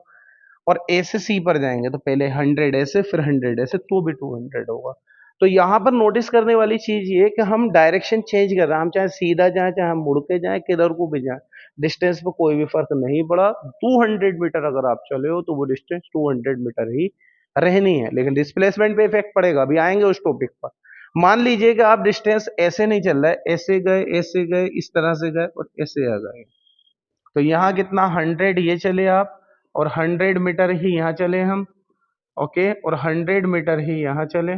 और ए से सी पर जाएंगे तो पहले 100 ऐसे, फिर 100 ऐसे, तो भी 200 होगा। तो यहाँ पर नोटिस करने वाली चीज ये कि हम डायरेक्शन चेंज कर रहे हैं, हम चाहे सीधा जाए, चाहे हम मुड़ के जाए, किधर को भी जाए, डिस्टेंस पे कोई भी फर्क नहीं पड़ा। 200 मीटर अगर आप चले हो तो वो डिस्टेंस 200 मीटर ही रहनी है, लेकिन डिस्प्लेसमेंट पे इफेक्ट पड़ेगा, अभी आएंगे उस टॉपिक पर। मान लीजिए कि आप डिस्टेंस ऐसे नहीं चल रहा है, ऐसे गए, इस तरह से गए, और ऐसे आ गए, तो यहाँ कितना 100 ये चले आप, और 100 मीटर ही यहाँ चले हम, ओके, और 100 मीटर ही यहाँ चले,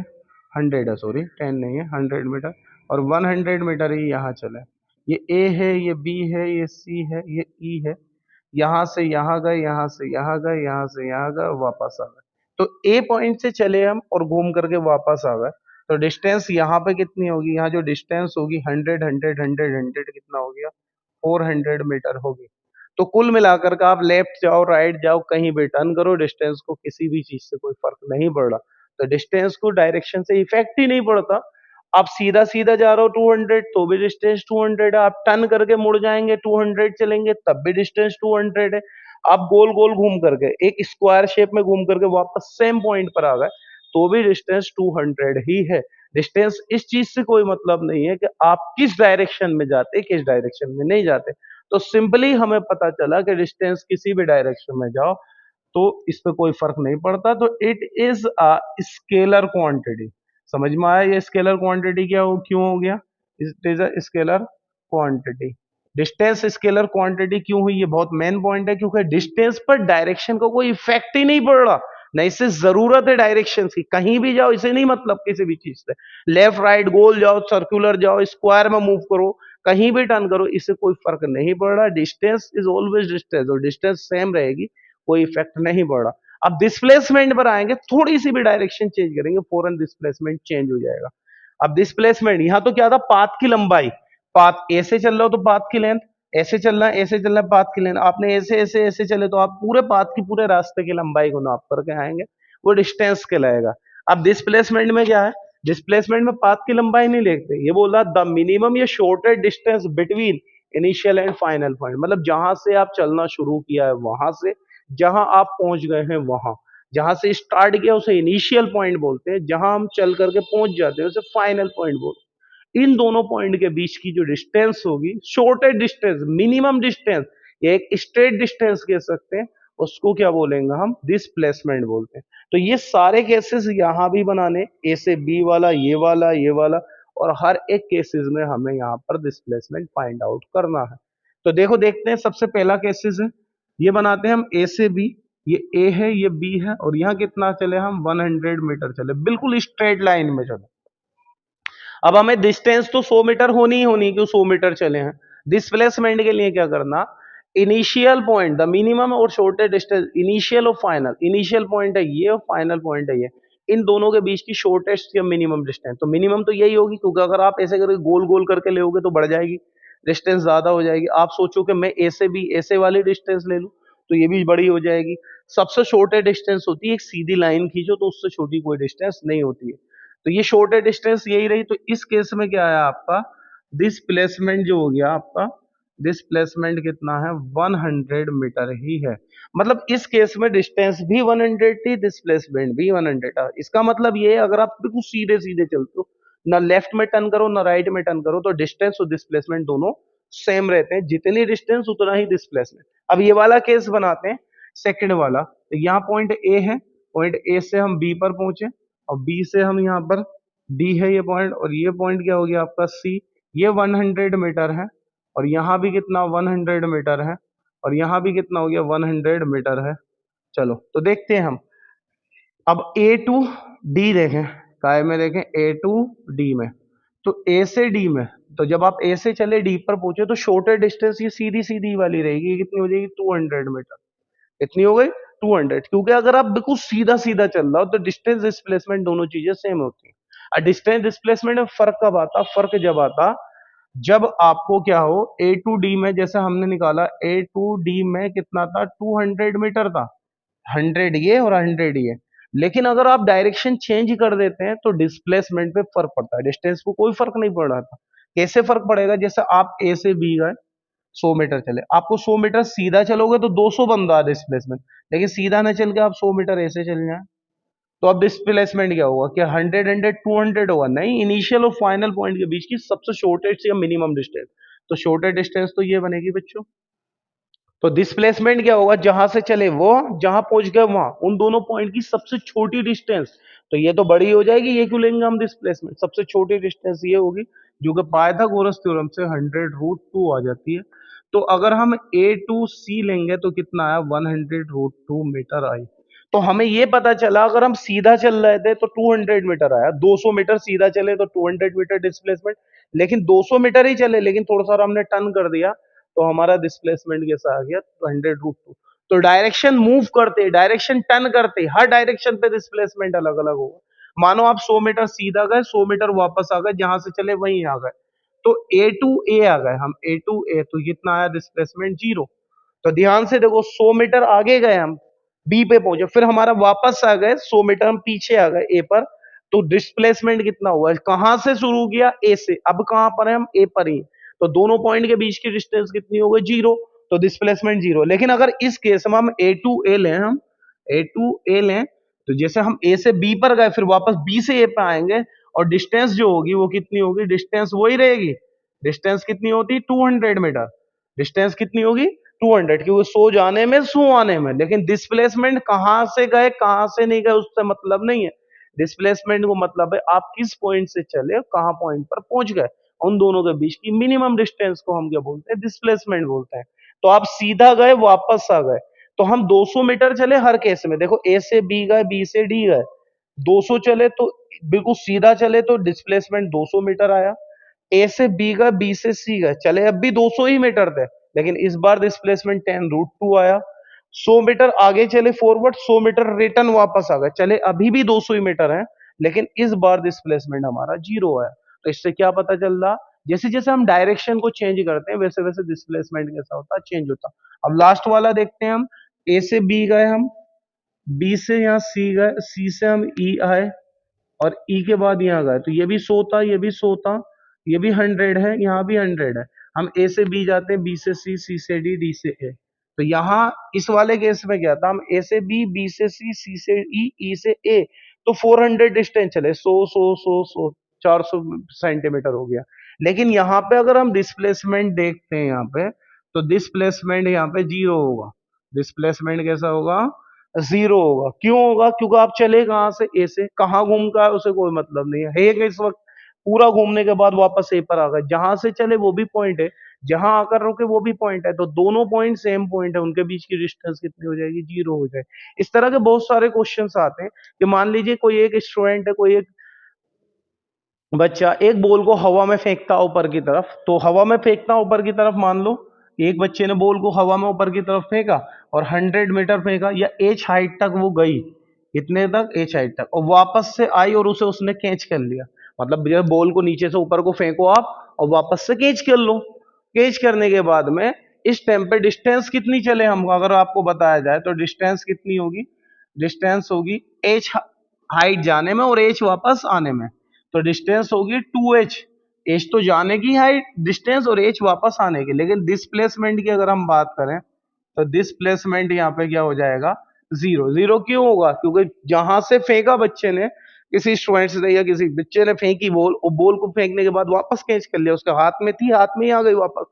100 है सॉरी, 10 नहीं है, 100 मीटर, और 100 मीटर ही यहाँ चले। ये ए है, ये बी है, ये सी है, ये ई है, यहाँ से यहाँ गए, यहाँ से यहाँ गए, यहाँ से यहाँ गए, वापस आ गए। तो ए पॉइंट से चले हम और घूम करके वापस आ गए, तो डिस्टेंस यहाँ पे कितनी होगी, यहाँ जो डिस्टेंस होगी 100 कितना हो गया, 400 मीटर होगी। तो कुल मिलाकर का आप लेफ्ट जाओ, राइट जाओ, कहीं भी टर्न करो, डिस्टेंस को किसी भी चीज से कोई फर्क नहीं पड़ रहा। तो डिस्टेंस को डायरेक्शन से इफेक्ट ही नहीं पड़ता। आप सीधा सीधा जा रहे हो 200, तो भी डिस्टेंस 200 है, आप टर्न करके मुड़ जाएंगे 200 चलेंगे, तब भी डिस्टेंस 200 है। आप गोल गोल घूम करके एक स्क्वायर शेप में घूम करके वापस सेम पॉइंट पर आ गए, तो भी डिस्टेंस 200 ही है। डिस्टेंस इस चीज से कोई मतलब नहीं है कि आप किस डायरेक्शन में जाते, किस डायरेक्शन में नहीं जाते। तो सिंपली हमें पता चला कि डिस्टेंस किसी भी डायरेक्शन में जाओ तो इस पे कोई फर्क नहीं पड़ता। तो it is a scalar quantity. समझ में आया ये स्केलर क्वांटिटी क्या हो, क्यों हो गया, it is a scalar quantity. Distance scalar quantity क्यों हुई, ये बहुत मेन पॉइंट है, क्योंकि डिस्टेंस पर डायरेक्शन का कोई इफेक्ट ही नहीं पड़ रहा। न इससे जरूरत है डायरेक्शन की, कहीं भी जाओ इसे नहीं मतलब किसी भी चीज से, लेफ्ट राइट गोल जाओ, सर्कुलर जाओ, स्क्वायर में मूव करो, कहीं भी टर्न करो, इससे कोई फर्क नहीं पड़ रहा। डिस्टेंस इज ऑलवेज डिस्टेंस, और डिस्टेंस सेम रहेगी, कोई इफेक्ट नहीं पड़ रहा। अब डिस्प्लेसमेंट पर आएंगे, थोड़ी सी भी डायरेक्शन चेंज करेंगे फौरन डिस्प्लेसमेंट चेंज हो जाएगा। अब डिस्प्लेसमेंट यहां तो क्या था, पाथ की लंबाई, पाथ ऐसे चल रहे हो तो पाथ की लेंथ, ऐसे चलना है, ऐसे चलना है, पाथ की लेंथ, आपने ऐसे ऐसे ऐसे चले तो आप पूरे पाथ की, पूरे रास्ते की लंबाई को नाप करके आएंगे, वो डिस्टेंस कहलाएगा। अब डिस्प्लेसमेंट में क्या है, डिस्प्लेसमेंट में पाथ की लंबाई नहीं लेते, ये बोल रहा द मिनिमम या shortest distance between initial and final point, मतलब जहां से आप चलना शुरू किया है वहां से जहां आप पहुंच गए हैं वहां, जहां से स्टार्ट किया उसे इनिशियल पॉइंट बोलते हैं, जहां हम चल करके पहुंच जाते हैं उसे फाइनल पॉइंट बोलते हैं। इन दोनों पॉइंट के बीच की जो डिस्टेंस होगी, शॉर्टेस्ट डिस्टेंस, मिनिमम डिस्टेंस, या एक स्ट्रेट डिस्टेंस कह सकते हैं, उसको क्या बोलेंगे हम, डिस्प्लेसमेंट बोलते हैं। तो ये सारे केसेस यहां भी बनाने, ए से बी वाला, ये वाला, ये वाला, और हर एक केसेस में हमें यहाँ पर डिस्प्लेसमेंट फाइंड आउट करना है। तो देखो देखते हैं, सबसे पहला केसेस है, ये बनाते हैं हम ए से बी, ये ए है, ये बी है, और यहाँ कितना चले हम, 100 मीटर चले, बिल्कुल स्ट्रेट लाइन में चले। अब हमें डिस्टेंस तो 100 मीटर होनी ही होनी, क्यों 100 मीटर चले हैं। डिस्प्लेसमेंट के लिए क्या करना, इनिशियल पॉइंट, द मिनिमम और शॉर्टेस्ट डिस्टेंस, इनिशियल और फाइनल, इनिशियल पॉइंट है ये और फाइनल पॉइंट है ये, इन दोनों के बीच की शॉर्टेस्ट या मिनिमम डिस्टेंस, तो मिनिमम तो यही होगी, क्योंकि अगर आप ऐसे करके गोल गोल करके लेोगे तो बढ़ जाएगी, डिस्टेंस ज्यादा हो जाएगी। आप सोचो कि मैं ए से बी ऐसे वाली डिस्टेंस ले लूं तो ये भी बड़ी हो जाएगी। सबसे शॉर्टेस्ट डिस्टेंस होती है एक सीधी लाइन खींचो तो उससे छोटी कोई डिस्टेंस नहीं होती है, तो ये शॉर्टेस्ट डिस्टेंस यही रही। तो इस केस में क्या आया आपका, डिस्प्लेसमेंट जो हो गया आपका, डिस्प्लेसमेंट कितना है, 100 मीटर ही है। मतलब इस केस में डिस्टेंस भी 100 थी, डिस्प्लेसमेंट भी 100 था। इसका मतलब ये है, अगर आप बिल्कुल सीधे सीधे चलते हो, ना लेफ्ट में टर्न करो ना राइट में टर्न करो, तो डिस्टेंस और डिस्प्लेसमेंट दोनों सेम रहते हैं, जितनी डिस्टेंस उतना ही डिस्प्लेसमेंट। अब ये वाला केस बनाते हैं, सेकंड वाला। तो यहाँ पॉइंट ए है, पॉइंट ए से हम बी पर पहुंचे और बी से हम यहाँ पर, डी है ये पॉइंट, और ये पॉइंट क्या हो गया आपका सी। ये 100 मीटर है और यहाँ भी कितना 100 मीटर है और यहाँ भी कितना हो गया 100 मीटर है। चलो तो देखते हैं हम, अब ए टू डी देखें, काय में देखें, ए टू डी में, तो ए से डी में, तो जब आप ए से चले डी पर पहुंचे तो शॉर्टर डिस्टेंस ये सीधी सीधी वाली रहेगी, ये कितनी हो जाएगी 200 मीटर, कितनी हो गई 200, क्योंकि अगर आप बिल्कुल सीधा सीधा चल रहा हो तो डिस्टेंस डिस्प्लेसमेंट दोनों चीजें सेम होती हैं। और डिस्टेंस डिस्प्लेसमेंट में फर्क कब आता, फर्क जब आता जब आपको क्या हो, ए टू डी में जैसे हमने निकाला, ए टू डी में कितना था 200 मीटर था, 100 ये और 100 ये। लेकिन अगर आप डायरेक्शन चेंज कर देते हैं तो डिस्प्लेसमेंट पे फर्क पड़ता है, डिस्टेंस को कोई फर्क नहीं पड़ रहा था। कैसे फर्क पड़ेगा, जैसे आप ए से बी गए 100 मीटर चले, आपको 100 मीटर सीधा चलोगे तो 200 बन रहा है डिस्प्लेसमेंट, लेकिन सीधा न चल के आप 100 मीटर ऐसे चल जाए तो अब डिस्प्लेसमेंट क्या होगा, क्या 100 200 होगा, नहीं, इनिशियल और फाइनल पॉइंट के बीच की सबसे शॉर्टेस्ट या मिनिमम डिस्टेंस, तो शॉर्टेस्ट डिस्टेंस तो ये बनेगी बच्चों। तो डिस्प्लेसमेंट क्या होगा, जहां से चले वो, जहां पहुंच गए वहां, उन दोनों पॉइंट की सबसे छोटी डिस्टेंस, तो ये तो बड़ी हो जाएगी, ये क्यों लेंगे हम डिस्प्लेसमेंट, सबसे छोटी डिस्टेंस ये होगी, जो कि पाइथागोरस थ्योरम से 100√2 आ जाती है। तो अगर हम ए टू सी लेंगे तो कितना आया 100√2 मीटर आई। तो हमें ये पता चला अगर हम सीधा चल रहे थे तो 200 मीटर आया, 200 मीटर सीधा चले तो 200 मीटर डिस्प्लेसमेंट, लेकिन 200 मीटर ही चले लेकिन थोड़ा सा हमने टर्न कर दिया तो हमारा डिस्प्लेसमेंट कैसा आ गया 100√2। तो डायरेक्शन मूव करते, डायरेक्शन टर्न करते, हर डायरेक्शन पे डिस्प्लेसमेंट अलग अलग होगा। मानो आप 100 मीटर सीधा गए, 100 मीटर वापस आ गए, जहां से चले वहीं आ गए, तो ए टू ए आ गए हम, ए टू ए, तो कितना आया डिस्प्लेसमेंट 0। तो ध्यान से देखो, 100 मीटर आगे गए हम, बी पे पहुंचे, फिर हमारा वापस आ गए 100 मीटर हम पीछे आ गए ए पर, तो डिस्प्लेसमेंट कितना हुआ, कहां से शुरू किया ए से, अब कहां पर है हम ए पर ही, तो दोनों पॉइंट के बीच की डिस्टेंस कितनी हो गई 0, तो डिस्प्लेसमेंट 0। लेकिन अगर इस केस में हम ए टू ए लें, हम ए टू ए लें, तो जैसे हम ए से बी पर गए फिर वापस बी से ए पे आएंगे और डिस्टेंस जो होगी वो कितनी होगी, डिस्टेंस वही रहेगी, डिस्टेंस कितनी होती 200 मीटर, डिस्टेंस कितनी होगी 200, क्योंकि 100 जाने में 100 आने में, लेकिन डिस्प्लेसमेंट कहां से गए कहां से नहीं गए उससे मतलब नहीं है। डिस्प्लेसमेंट को मतलब है आप किस पॉइंट से चले कहां पॉइंट पर पहुंच गए, उन दोनों के बीच की मिनिमम डिस्टेंस को हम क्या बोलते हैं, डिस्प्लेसमेंट बोलते हैं। तो आप सीधा गए वापस आ गए, तो हम 200 मीटर चले हर केस में, देखो ए से बी गए बी से डी गए, 200 चले तो बिल्कुल सीधा चले तो डिस्प्लेसमेंट 200 मीटर आया, ए से बी गए बी से सी गए, चले अब भी 200 ही मीटर थे, लेकिन इस बार डिस्प्लेसमेंट 10√2 आया। 100 मीटर आगे चले फॉरवर्ड, 100 मीटर रिटर्न वापस आ गए, चले अभी भी 200 ही मीटर है, लेकिन इस बार डिस्प्लेसमेंट हमारा 0 आया। तो इससे क्या पता चल रहा, जैसे जैसे हम डायरेक्शन को चेंज करते हैं वैसे वैसे डिस्प्लेसमेंट कैसा होता है, चेंज होता। अब लास्ट वाला देखते हैं हम, ए से बी गए हम, बी से यहाँ सी गए, सी से हम ई आए और ई के बाद यहाँ गए, तो ये भी 100 था ये भी 100 था, ये भी 100 है यहाँ भी 100 है। हम ए से बी जाते हैं, बी से सी से डी, डी से ए, तो यहाँ इस वाले केस में क्या था, हम ए से बी से सी से ई से ए, तो 400 डिस्टेंस चले, 100 400 सेंटीमीटर हो गया। लेकिन यहाँ पे अगर हम डिस्प्लेसमेंट देखते हैं यहाँ पे, तो डिस्प्लेसमेंट यहाँ पे 0 होगा, डिस्प्लेसमेंट कैसा होगा 0 होगा। क्यों होगा, क्योंकि आप चले कहां से, ए से, कहां घूम का है उसे कोई मतलब नहीं है कि इस वक्त पूरा घूमने के बाद वापस ए पर आ गए, जहां से चले वो भी पॉइंट है, जहां आकर रुके वो भी पॉइंट है, तो दोनों पॉइंट सेम पॉइंट है, उनके बीच की डिस्टेंस कितनी हो जाएगी 0 हो जाए। इस तरह के बहुत सारे क्वेश्चंस आते हैं कि मान लीजिए कोई एक स्टूडेंट है, कोई एक बच्चा एक बॉल को हवा में फेंकता ऊपर की तरफ, तो हवा में फेंकता ऊपर की तरफ मान लो, एक बच्चे ने बॉल को हवा में ऊपर की तरफ फेंका और 100 मीटर फेंका, या एच हाइट तक वो गई, इतने तक, एच हाइट तक, और वापस से आई और उसे उसने कैच कर लिया। मतलब जब बॉल को नीचे से ऊपर को फेंको आप और वापस से कैच कर लो। कैच करने के बाद में इस टाइम पे डिस्टेंस कितनी चले हम, अगर आपको बताया जाए तो डिस्टेंस कितनी होगी, डिस्टेंस होगी एच हाइट जाने में और एच वापस आने में, तो डिस्टेंस होगी 2h। एच तो जाने की हाइट डिस्टेंस और एच वापस आने की, लेकिन डिस्प्लेसमेंट की अगर हम बात करें तो डिस्प्लेसमेंट यहाँ पे क्या हो जाएगा, जीरो। जीरो क्यों होगा, क्योंकि जहां से फेंका बच्चे ने, किसी स्टूडेंट से या किसी बच्चे ने फेंकी बॉल और बॉल को फेंकने के बाद वापस कैच कर लिया, उसके हाथ में थी, हाथ में ही आ गई वापस,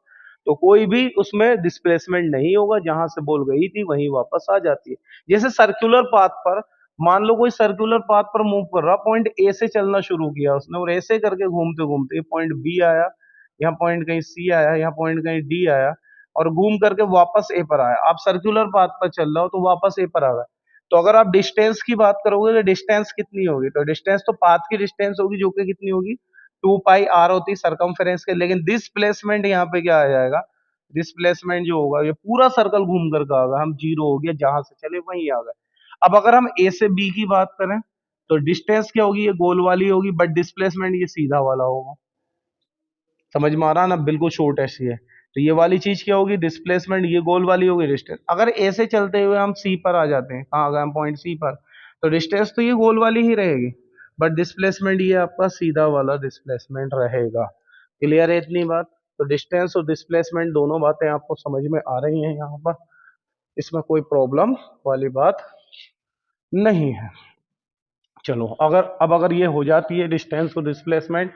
तो कोई भी उसमें डिस्प्लेसमेंट नहीं होगा, जहां से बॉल गई थी वहीं वापस आ जाती है। जैसे सर्कुलर पाथ पर, मान लो कोई सर्कुलर पाथ पर मूव कर रहा, पॉइंट ए से चलना शुरू किया उसने और ऐसे करके घूमते घूमते पॉइंट बी आया, यहाँ पॉइंट कहीं सी आया, यहाँ पॉइंट कहीं डी आया, और घूम करके वापस ए पर आया। आप सर्कुलर पाथ पर चल रहा हो तो वापस ए पर आ गए। तो अगर आप डिस्टेंस की बात करोगे तो डिस्टेंस कितनी होगी, तो डिस्टेंस तो पाथ की डिस्टेंस होगी जो कि कितनी होगी, 2 पाई आर होती सरकमफेरेंस के, लेकिन डिस्प्लेसमेंट यहाँ पे क्या आ जाएगा, डिस्प्लेसमेंट जो होगा ये पूरा सर्कल घूम करके आ गया, हम जीरो हो गया, जहां से चले वहीं आ गए। अब अगर हम ए से बी की बात करें तो डिस्टेंस क्या होगी, ये गोल वाली होगी, बट डिस्प्लेसमेंट ये सीधा वाला होगा। समझ में आ रहा ना, बिल्कुल शॉर्ट ऐसी है। तो ये वाली चीज क्या होगी, डिस्प्लेसमेंट, ये गोल वाली होगी डिस्टेंस। अगर ऐसे चलते हुए हम सी पर आ जाते हैं, कहाँ आ गए हम, पॉइंट सी पर, तो डिस्टेंस तो ये गोल वाली ही रहेगी, बट डिस्प्लेसमेंट ये आपका सीधा वाला डिस्प्लेसमेंट रहेगा। क्लियर है इतनी बात। तो डिस्टेंस और डिस्प्लेसमेंट दोनों बातें आपको समझ में आ रही हैं यहाँ पर, इसमें कोई प्रॉब्लम वाली बात नहीं है। चलो, अगर ये हो जाती है डिस्टेंस और डिस्प्लेसमेंट,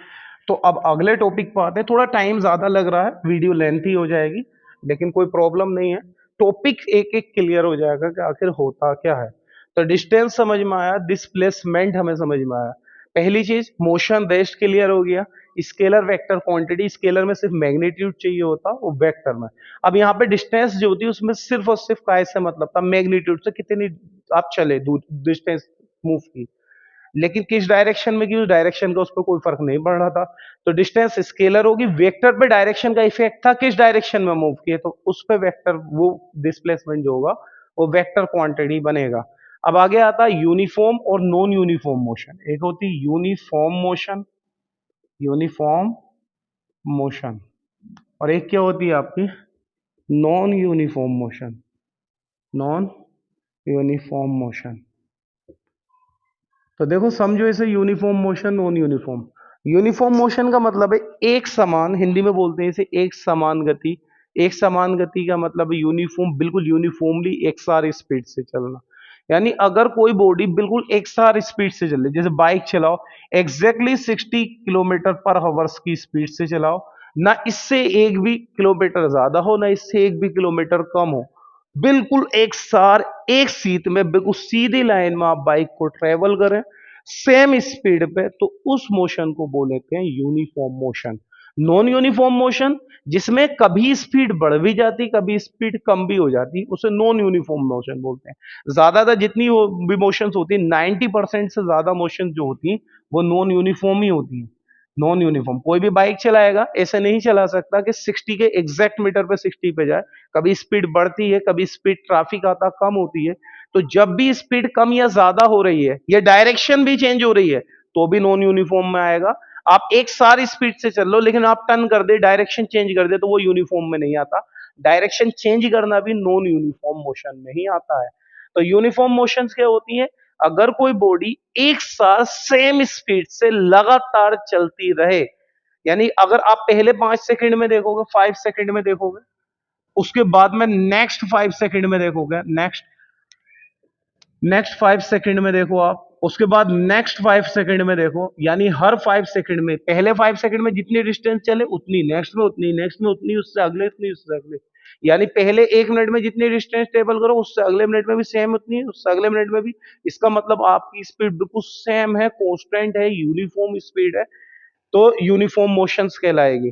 तो अब अगले टॉपिक पर आते हैं। थोड़ा टाइम ज्यादा लग रहा है, वीडियो लेंथी हो जाएगी, लेकिन कोई प्रॉब्लम नहीं है, टॉपिक एक एक क्लियर हो जाएगा कि आखिर होता क्या है। तो डिस्टेंस समझ में आया, डिस्प्लेसमेंट हमें समझ में आया। पहली चीज मोशन रेस्ट क्लियर हो गया। स्केलर वेक्टर क्वांटिटी, स्केलर में सिर्फ मैग्नीट्यूड चाहिए होता, वो वेक्टर में। अब यहाँ पे डिस्टेंस जो होती है उसमें सिर्फ और सिर्फ काय से मतलब था, मैग्नीट्यूड से कितनी आप चले दूर डिस्टेंस मूव की, लेकिन किस डायरेक्शन में की, उस डायरेक्शन का उस पर कोई फर्क नहीं पड़ रहा था। तो डिस्टेंस स्केलर होगी, वेक्टर पे डायरेक्शन का इफेक्ट था, किस डायरेक्शन में मूव किए, तो उस पे वेक्टर, वो डिस्प्लेसमेंट जो होगा वो वेक्टर क्वांटिटी बनेगा। अब आगे आता है यूनिफॉर्म और नॉन यूनिफॉर्म मोशन। एक होती यूनिफॉर्म मोशन, यूनिफॉर्म मोशन, और एक क्या होती है आपकी, non uniform motion, non uniform motion. तो देखो समझो इसे uniform motion, non uniform. Uniform motion का मतलब है एक समान, हिंदी में बोलते हैं इसे एक समान गति। एक समान गति का मतलब है यूनिफॉर्म, बिल्कुल यूनिफॉर्मली एक सार स्पीड से चलना। यानी अगर कोई बॉडी बिल्कुल एक सार स्पीड से चले, जैसे बाइक चलाओ, एग्जैक्टली 60 किलोमीटर पर आवर की स्पीड से चलाओ, ना इससे एक भी किलोमीटर ज्यादा हो, ना इससे एक भी किलोमीटर कम हो, बिल्कुल एक सार एक सीट में बिल्कुल सीधी लाइन में आप बाइक को ट्रेवल करें सेम स्पीड पे, तो उस मोशन को बोलते हैं uniform motion. Non uniform motion, जिसमें कभी स्पीड बढ़ भी जाती, कभी स्पीड कम भी हो जाती, उसे नॉन यूनिफॉर्म मोशन बोलते हैं। ज्यादातर जितनी भी मोशन होती है, 90% से ज्यादा मोशन जो होती है वो नॉन यूनिफॉर्म ही होती है। नॉन यूनिफॉर्म, कोई भी बाइक चलाएगा ऐसे नहीं चला सकता कि 60 के एग्जैक्ट मीटर पे 60 पे जाए, कभी स्पीड बढ़ती है, कभी स्पीड ट्रैफिक आता कम होती है। तो जब भी स्पीड कम या ज्यादा हो रही है या डायरेक्शन भी चेंज हो रही है, तो भी नॉन यूनिफॉर्म में आएगा। आप एक सारी स्पीड से चल लो, लेकिन आप टर्न कर दे, डायरेक्शन चेंज कर दे, तो वो यूनिफॉर्म में नहीं आता। डायरेक्शन चेंज करना भी नॉन यूनिफॉर्म मोशन में ही आता है। तो यूनिफॉर्म मोशंस क्या होती है, अगर कोई बॉडी एक साथ सेम स्पीड से लगातार चलती रहे, यानी अगर आप पहले 5 सेकंड में देखोगे, 5 सेकंड में देखोगे, उसके बाद में नेक्स्ट 5 सेकंड में देखोगे, नेक्स्ट 5 सेकंड में देखो आप, उसके बाद नेक्स्ट 5 सेकंड में देखो, यानी हर 5 सेकंड में, पहले 5 सेकंड में जितनी डिस्टेंस चले उतनी नेक्स्ट में, उतनी नेक्स्ट में, उतनी उससे अगले, उतनी उससे अगले। यानी पहले 1 मिनट में जितनी डिस्टेंस ट्रेवल करो, उससे अगले मिनट में भी सेम उतनी है, उससे अगले मिनट में भी। इसका मतलब आपकी स्पीड बिल्कुल सेम है, कॉन्स्टेंट है, यूनिफॉर्म स्पीड है, तो यूनिफॉर्म मोशंस कहलाएगी।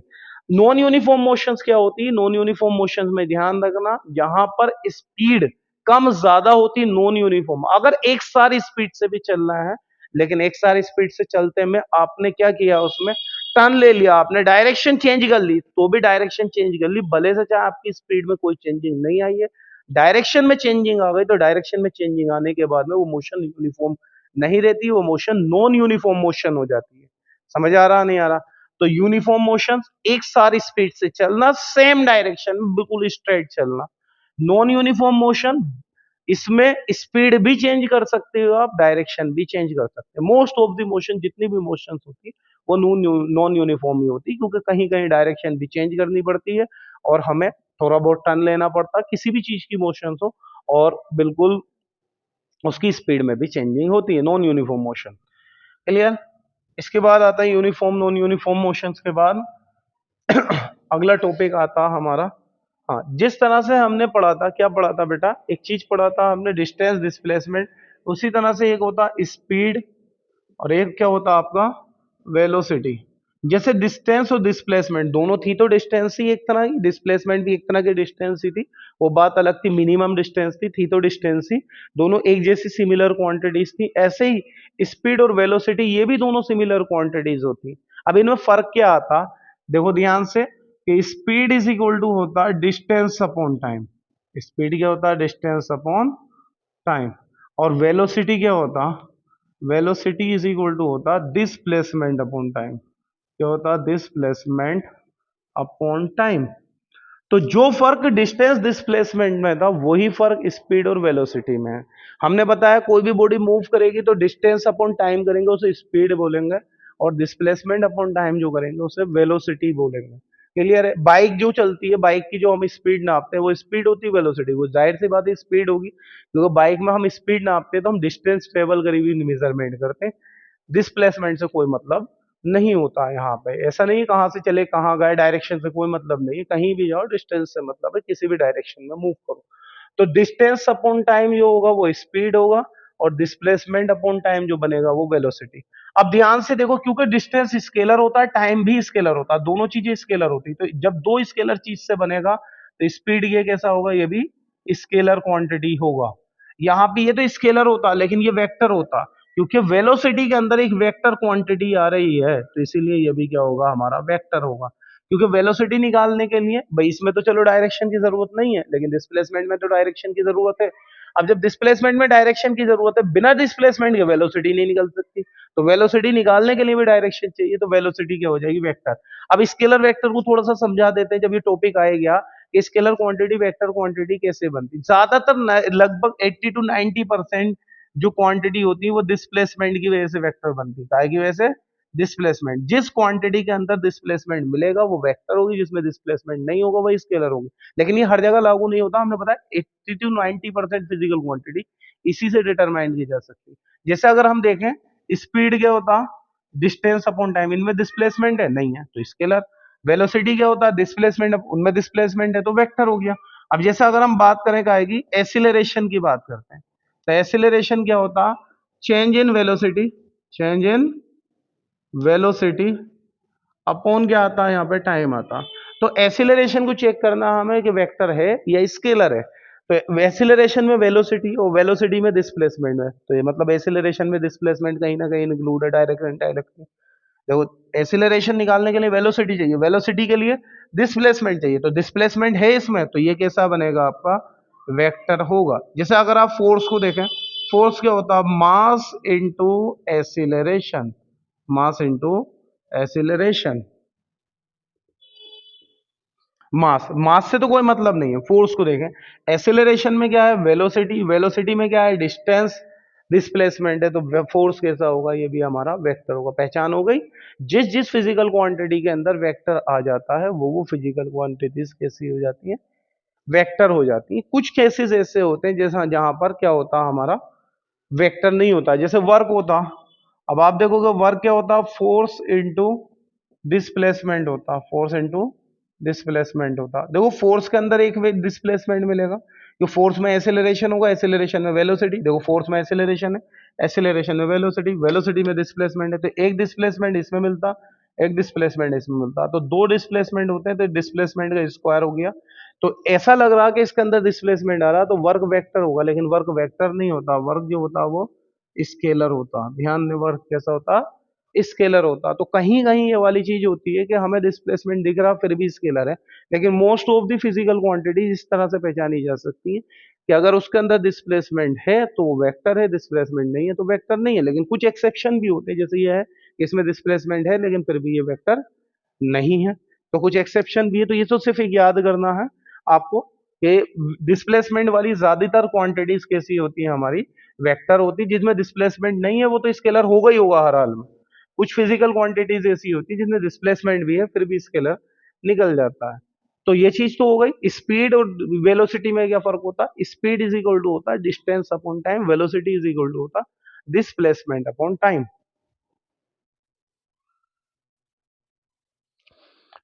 नॉन यूनिफॉर्म मोशंस क्या होती है, नॉन यूनिफॉर्म मोशंस में ध्यान रखना, जहां पर स्पीड कम ज्यादा होती, नॉन यूनिफॉर्म। अगर एक सारी स्पीड से भी चलना है, लेकिन एक सारी स्पीड से चलते में आपने क्या किया, उसमें टर्न ले लिया आपने, डायरेक्शन चेंज कर ली, तो भी डायरेक्शन चेंज कर ली, भले से चाहे आपकी स्पीड में कोई चेंजिंग नहीं आई है, डायरेक्शन में चेंजिंग आ गई, तो डायरेक्शन में चेंजिंग आने के बाद में वो मोशन यूनिफॉर्म नहीं रहती, वो मोशन नॉन यूनिफॉर्म मोशन हो जाती है। समझ आ रहा नहीं आ रहा? तो यूनिफॉर्म मोशन एक सारी स्पीड से चलना, सेम डायरेक्शन में बिल्कुल स्ट्रेट चलना। नॉन यूनिफॉर्म मोशन, इसमें स्पीड भी चेंज कर सकते हो आप, डायरेक्शन भी चेंज कर सकते हो। मोस्ट ऑफ द मोशन, जितनी भी मोशंस होती है वो नॉन यूनिफॉर्म ही होती है, क्योंकि कहीं कहीं डायरेक्शन भी चेंज करनी पड़ती है और हमें थोड़ा बहुत टर्न लेना पड़ता है, किसी भी चीज की मोशन हो, और बिल्कुल उसकी स्पीड में भी चेंजिंग होती है, नॉन यूनिफॉर्म मोशन। क्लियर? इसके बाद आता है यूनिफॉर्म नॉन यूनिफॉर्म मोशंस के बाद अगला टॉपिक आता है हमारा, हाँ, जिस तरह से हमने पढ़ा था, क्या पढ़ा था बेटा, एक चीज पढ़ा था हमने, डिस्टेंस डिस्प्लेसमेंट, उसी तरह से एक होता स्पीड और एक क्या होता आपका वेलोसिटी। जैसे डिस्टेंस और डिस्प्लेसमेंट दोनों थी, तो डिस्टेंस ही एक तरह की, डिस्प्लेसमेंट भी एक तरह की डिस्टेंस ही थी, वो बात अलग थी, मिनिमम डिस्टेंस थी तो डिस्टेंस ही, दोनों एक जैसी सिमिलर क्वांटिटीज थी। ऐसे ही स्पीड और वेलोसिटी, ये भी दोनों सिमिलर क्वांटिटीज होती। अब इनमें फर्क क्या आता, देखो ध्यान से, कि स्पीड इज इक्वल टू होता है डिस्टेंस अपॉन टाइम, स्पीड क्या होता है, डिस्टेंस अपॉन टाइम, और वेलोसिटी क्या होता, वेलोसिटी इज इक्वल टू होता डिस्प्लेसमेंट अपॉन टाइम, क्या होता डिस्प्लेसमेंट अपॉन टाइम। तो जो फर्क डिस्टेंस डिस्प्लेसमेंट में था, वही फर्क स्पीड और वेलोसिटी में है। हमने बताया कोई भी बॉडी मूव करेगी तो डिस्टेंस अपॉन टाइम करेंगे, उसे स्पीड बोलेंगे, और डिस्प्लेसमेंट अपॉन टाइम जो करेंगे उसे वेलोसिटी बोलेंगे। क्लियर है? बाइक जो चलती है, बाइक की जो हम स्पीड नापते हैं, वो स्पीड होती है, वेलोसिटी, वो जाहिर सी बात है स्पीड होगी, क्योंकि बाइक में हम स्पीड नापते हैं तो हम डिस्टेंस ट्रेवल करी हुई मेजरमेंट करते हैं, डिस्प्लेसमेंट से कोई मतलब नहीं होता है। यहाँ पे ऐसा नहीं कहाँ से चले कहाँ गए, डायरेक्शन से कोई मतलब नहीं है, कहीं भी जाओ डिस्टेंस से मतलब है, किसी भी डायरेक्शन में मूव करो। तो डिस्टेंस अपॉन टाइम जो होगा वो स्पीड होगा, और डिस्प्लेसमेंट अपॉन टाइम जो बनेगा वो वेलोसिटी। अब ध्यान से देखो, क्योंकि डिस्टेंस स्केलर होता है, टाइम भी स्केलर होता है, दोनों चीजें स्केलर होती है, तो जब दो स्केलर चीज से बनेगा तो स्पीड ये कैसा होगा, ये भी स्केलर क्वांटिटी होगा। यहाँ पे ये तो स्केलर होता लेकिन ये वेक्टर होता, क्योंकि वेलोसिटी के अंदर एक वेक्टर क्वांटिटी आ रही है, तो इसीलिए ये भी क्या होगा, हमारा वेक्टर होगा। क्योंकि वेलोसिटी निकालने के लिए भाई, इसमें तो चलो डायरेक्शन की जरूरत नहीं है, लेकिन डिस्प्लेसमेंट में तो डायरेक्शन की जरूरत है। अब जब डिस्प्लेसमेंट में डायरेक्शन की जरूरत है, बिना डिस्प्लेसमेंट के वेलोसिटी नहीं निकल सकती, तो वेलोसिटी निकालने के लिए भी डायरेक्शन चाहिए, तो वेलोसिटी क्या हो जाएगी, वेक्टर। अब स्केलर वेक्टर को थोड़ा सा समझा देते हैं, जब ये टॉपिक आएगा कि स्केलर क्वांटिटी वेक्टर क्वांटिटी कैसे बनती। ज्यादातर लगभग 80 to 90% जो क्वांटिटी होती है वो डिस्प्लेसमेंट की वजह से वेक्टर बनती है। काय की वजह से, डिस्प्लेसमेंट, जिस क्वांटिटी के अंदर डिस्प्लेसमेंट मिलेगा वो वेक्टर होगी, जिसमें डिस्प्लेसमेंट नहीं होगा वही स्केलर होगी। लेकिन ये हर जगह लागू नहीं होता, हमने बताया 80 to 90% फिजिकल क्वांटिटी इसी से डिटरमाइन की जा सकती है। जैसे अगर हम देखें, स्पीड क्या होता, डिस्टेंस अपॉन टाइम, इनमें डिस्प्लेसमेंट है नहीं है तो स्केलर। वेलोसिटी क्या होता है, डिस्प्लेसमेंट, उनमें डिस्प्लेसमेंट है तो वेक्टर हो गया। अब जैसे अगर हम बात करें क्या आएगी, एसिलरेशन की बात करते हैं, तो एसिलरेशन क्या होता, change in velocity, change in velocity upon क्या आता है, यहाँ पे टाइम आता। तो एसिलरेशन को चेक करना हमें कि वेक्टर है या स्केलर है, तो एसिलरेशन में वेलोसिटी और वेलोसिटी में डिस्प्लेसमेंट है, तो ये मतलब एसिलरेशन में डिस्प्लेसमेंट कहीं ना कहीं इंक्लूड है, डायरेक्ट इनडायरेक्ट। देखो, एसिलरेशन निकालने के लिए वेलोसिटी चाहिए, वेलोसिटी के लिए डिस्प्लेसमेंट चाहिए, तो डिस्प्लेसमेंट है इसमें, तो ये कैसा बनेगा आपका, वेक्टर होगा। जैसे अगर आप फोर्स को देखें, फोर्स क्या होता है, mass into acceleration, mass into acceleration. Mass, mass से तो कोई मतलब नहीं है, फोर्स को देखें। एसिलरेशन में क्या है, वेलोसिटी, वेलोसिटी में क्या है, डिस्टेंस, डिस्प्लेसमेंट है, तो फोर्स कैसा होगा, ये भी हमारा वेक्टर होगा। पहचान हो गई। जिस जिस फिजिकल क्वांटिटी के अंदर वेक्टर आ जाता है वो फिजिकल क्वांटिटीज कैसी हो जाती है, वेक्टर हो जाती है। कुछ केसेस ऐसे होते हैं जैसा जहां पर क्या होता है, हमारा वेक्टर नहीं होता, जैसे वर्क होता। अब आप देखोगे वर्क क्या होता, फोर्स इंटू डिस्प्लेसमेंट होता, फोर्स इंटू डिस्प्लेसमेंट होता। देखो फोर्स के अंदर एक डिस्प्लेसमेंट मिलेगा, जो फोर्स में एसिलरेशन होगा, एसिलरेशन में वेलोसिटी। देखो फोर्स में एसिलरेशन है, एसिलरेशन में वेलोसिटी, वेलोसिटी में डिस्प्लेसमेंट है, तो एक डिस्प्लेसमेंट इसमें मिलता, एक डिस्प्लेसमेंट इसमें मिलता, तो दो डिस्प्लेसमेंट होते हैं, तो डिस्प्लेसमेंट का स्क्वायर हो गया। तो ऐसा लग रहा है कि इसके अंदर डिस्प्लेसमेंट आ रहा है तो वर्क वेक्टर होगा, लेकिन वर्क वेक्टर नहीं होता, वर्क जो होता है वो स्केलर होता। ध्यान दें, वर्क कैसा होता, स्केलर होता। तो कहीं कहीं ये वाली चीज होती है कि हमें डिस्प्लेसमेंट दिख रहा फिर भी स्केलर है, लेकिन most of the physical quantities इस तरह से पहचानी जा सकती है कि अगर उसके अंदर डिस्प्लेसमेंट है तो वो वेक्टर है, डिस्प्लेसमेंट नहीं है तो वेक्टर नहीं है। लेकिन कुछ एक्सेप्शन भी होते हैं, जैसे ये है कि इसमें डिस्प्लेसमेंट है लेकिन फिर भी ये वेक्टर नहीं है। तो कुछ एक्सेप्शन भी है, तो ये तो सिर्फ एक याद करना है आपको कि डिस्प्लेसमेंट वाली ज्यादातर क्वांटिटीज कैसी होती है हमारी, वेक्टर होती है। जिसमें डिस्प्लेसमेंट नहीं है वो तो स्केलर होगा ही होगा हर हाल में। कुछ फिजिकल क्वांटिटीज ऐसी होती है जिनमें डिस्प्लेसमेंट भी है फिर भी स्केलर निकल जाता है। तो ये चीज तो हो गई। स्पीड और वेलोसिटी में क्या फर्क होता है? स्पीड इज इक्वल टू होता है distance upon time, velocity is equal to होता है डिस्प्लेसमेंट अपॉन टाइम।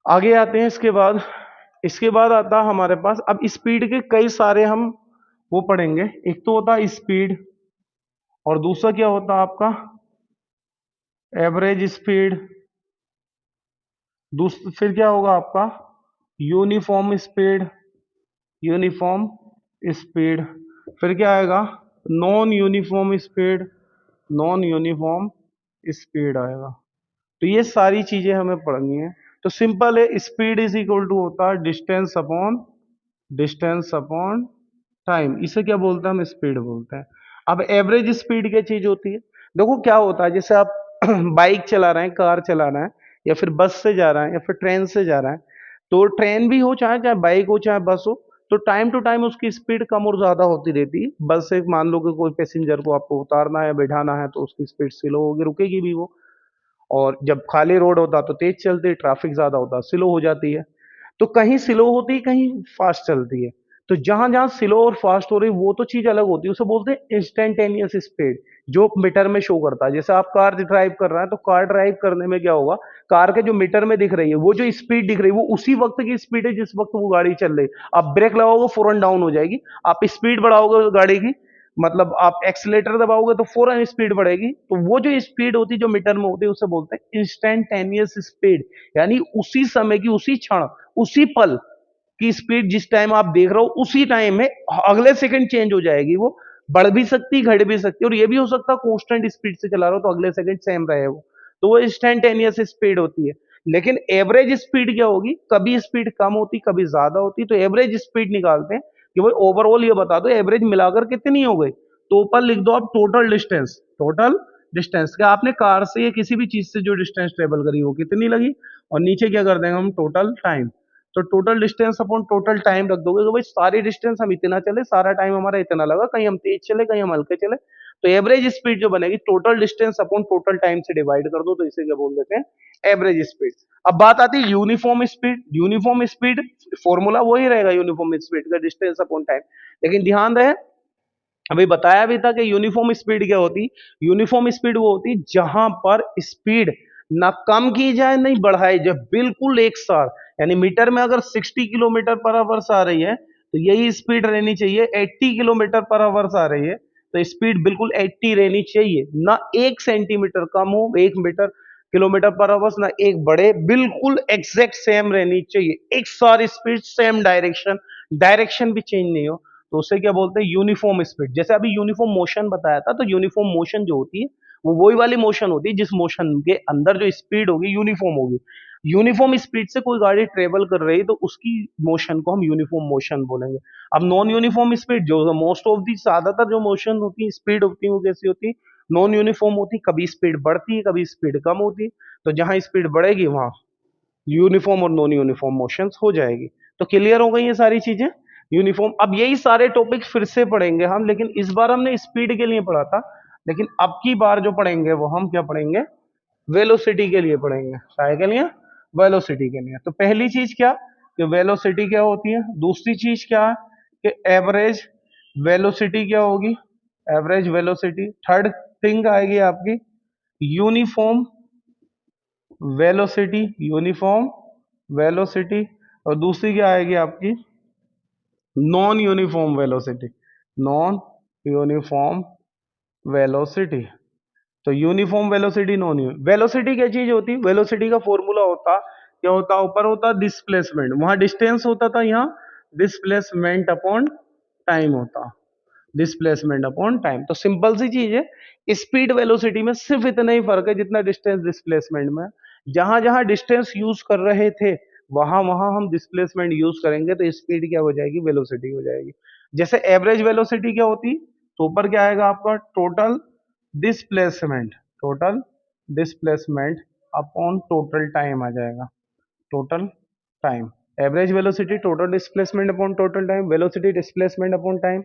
आगे आते हैं इसके बाद आता है हमारे पास, अब स्पीड के कई सारे हम वो पढ़ेंगे। एक तो होता है स्पीड, और दूसरा क्या होता है आपका एवरेज स्पीड, फिर क्या होगा आपका यूनिफॉर्म स्पीड, यूनिफॉर्म स्पीड, फिर क्या आएगा non uniform speed, non uniform speed आएगा। तो ये सारी चीजें हमें पढ़नी है। तो सिंपल है, स्पीड इज इक्वल टू होता है डिस्टेंस अपॉन टाइम। इसे क्या बोलते हैं? हम स्पीड बोलते हैं। अब एवरेज स्पीड क्या चीज होती है? देखो क्या होता है, जैसे आप बाइक चला रहे हैं, कार चला रहे हैं, या फिर बस से जा रहे हैं, या फिर ट्रेन से जा रहे हैं, तो ट्रेन भी हो चाहे चाहे बाइक हो चाहे बस हो, तो टाइम टू टाइम उसकी स्पीड कम और ज्यादा होती रहती है। बस से मान लो कि कोई पैसेंजर को आपको उतारना है बैठाना है तो उसकी स्पीड स्लो होगी, रुकेगी भी वो। और जब खाली रोड होता तो तेज चलती, ट्रैफिक ज्यादा होता स्लो हो जाती है। तो कहीं स्लो होती है कहीं फास्ट चलती है। तो जहां जहां स्लो और फास्ट हो रही वो तो चीज अलग होती है, उसे बोलते हैं इंस्टेंटेनियस स्पीड, जो मीटर में शो करता है। जैसे आप कार ड्राइव कर रहे हैं तो कार ड्राइव करने में क्या होगा, कार के जो मीटर में दिख रही है वो जो स्पीड दिख रही है वो उसी वक्त की स्पीड है जिस वक्त वो गाड़ी चल रही है। आप ब्रेक लगाओगे फौरन डाउन हो जाएगी, आप स्पीड बढ़ाओगे गाड़ी की, मतलब आप एक्सीलेटर दबाओगे तो फौरन स्पीड बढ़ेगी। तो वो जो स्पीड होती है जो मीटर में होती है उसे बोलते हैं इंस्टेंटेनियस स्पीड, यानी उसी समय की, उसी क्षण, उसी पल की स्पीड जिस टाइम आप देख रहे हो उसी टाइम में अगले सेकंड चेंज हो जाएगी। वो बढ़ भी सकती घट भी सकती, और ये भी हो सकता है कांस्टेंट स्पीड से चला रहा हो तो अगले सेकंड सेम रहे वो, तो वो इंस्टेंटेनियस स्पीड होती है। लेकिन एवरेज स्पीड क्या होगी, कभी स्पीड कम होती कभी ज्यादा होती। तो एवरेज स्पीड निकालते हैं कि भाई ओवरऑल ये बता दो एवरेज मिलाकर कितनी हो गई। तो ऊपर लिख दो आप टोटल डिस्टेंस क्या आपने कार से या किसी भी चीज से जो डिस्टेंस ट्रेवल करी वो कितनी लगी, और नीचे क्या कर देंगे हम टोटल टाइम। तो total distance upon total time रख दोगे तो भाई सारी डिस्टेंस हम इतना चले, सारा टाइम हमारा इतना लगा, कहीं हम तेज चले कहीं हम हल्के चले। तो एवरेज स्पीड जो बनेगी total distance upon total time से डिवाइड कर दो, तो इसे क्या बोल देते हैं एवरेज स्पीड। अब बात आती है uniform speed. Uniform speed formula वही रहेगा यूनिफॉर्म स्पीड का, डिस्टेंस अपॉन टाइम। लेकिन ध्यान रहे अभी बताया भी था कि यूनिफॉर्म स्पीड क्या होती। यूनिफॉर्म स्पीड वो होती जहां पर स्पीड ना कम की जाए नहीं बढ़ाई जाए, बिल्कुल एक साथ। यानी मीटर में अगर 60 किलोमीटर पर आवर्स आ रही है तो यही स्पीड रहनी चाहिए। 80 किलोमीटर पर आवर्स आ रही है तो स्पीड बिल्कुल 80 रहनी चाहिए, ना 1 सेंटीमीटर कम हो 1 मीटर किलोमीटर पर आवर्स, ना एक बढ़े, बिल्कुल एग्जैक्ट सेम रहनी चाहिए। एक सारी स्पीड सेम डायरेक्शन, डायरेक्शन भी चेंज नहीं हो, तो उसे क्या बोलते हैं यूनिफॉर्म स्पीड। जैसे अभी यूनिफॉर्म मोशन बताया था, तो यूनिफॉर्म मोशन जो होती है वो वही वाली मोशन होती है जिस मोशन के अंदर जो स्पीड होगी यूनिफॉर्म होगी। यूनिफॉर्म स्पीड से कोई गाड़ी ट्रेवल कर रही है तो उसकी मोशन को हम यूनिफॉर्म मोशन बोलेंगे। अब नॉन यूनिफॉर्म स्पीड जो मोस्ट ऑफ दी ज्यादातर जो मोशन होती है स्पीड होती है वो कैसी होती है, नॉन यूनिफॉर्म होती है। कभी स्पीड बढ़ती है कभी स्पीड कम होती है, तो जहां स्पीड बढ़ेगी वहां यूनिफॉर्म और नॉन यूनिफॉर्म मोशंस हो जाएगी। तो क्लियर हो गई ये सारी चीजें यूनिफॉर्म। अब यही सारे टॉपिक फिर से पढ़ेंगे हम, लेकिन इस बार हमने स्पीड के लिए पढ़ा था, लेकिन अब की बार जो पढ़ेंगे वो हम क्या पढ़ेंगे, वेलोसिटी के लिए पढ़ेंगे। काय के लिए? वेलोसिटी के लिए। तो पहली चीज क्या कि वेलोसिटी क्या होती है, दूसरी चीज क्या है कि एवरेज वेलोसिटी क्या होगी, एवरेज वेलोसिटी। थर्ड थिंग आएगी आपकी यूनिफॉर्म वेलोसिटी, यूनिफॉर्म वेलोसिटी। और दूसरी क्या आएगी आपकी non uniform velocity, non uniform velocity. तो यूनिफॉर्म वेलोसिटी नॉन वेलोसिटी क्या चीज होती, वेलोसिटी का फॉर्मूला होता क्या होता, ऊपर होता डिस्प्लेसमेंट, वहां डिस्टेंस होता था, यहाँ डिस्प्लेसमेंट अपॉन टाइम होता। Displacement upon time. तो सिंपल सी चीज है, स्पीड वेलोसिटी में सिर्फ इतना ही फर्क है जितना डिस्टेंस डिस्प्लेसमेंट में। जहां जहां डिस्टेंस यूज कर रहे थे वहां वहां हम डिस्प्लेसमेंट यूज करेंगे तो स्पीड क्या हो जाएगी, वेलोसिटी हो जाएगी। जैसे एवरेज वेलोसिटी क्या होती, तो ऊपर क्या आएगा आपका total displacement, total displacement upon total time आ जाएगा, total time. Average velocity total displacement upon total time, velocity displacement upon time.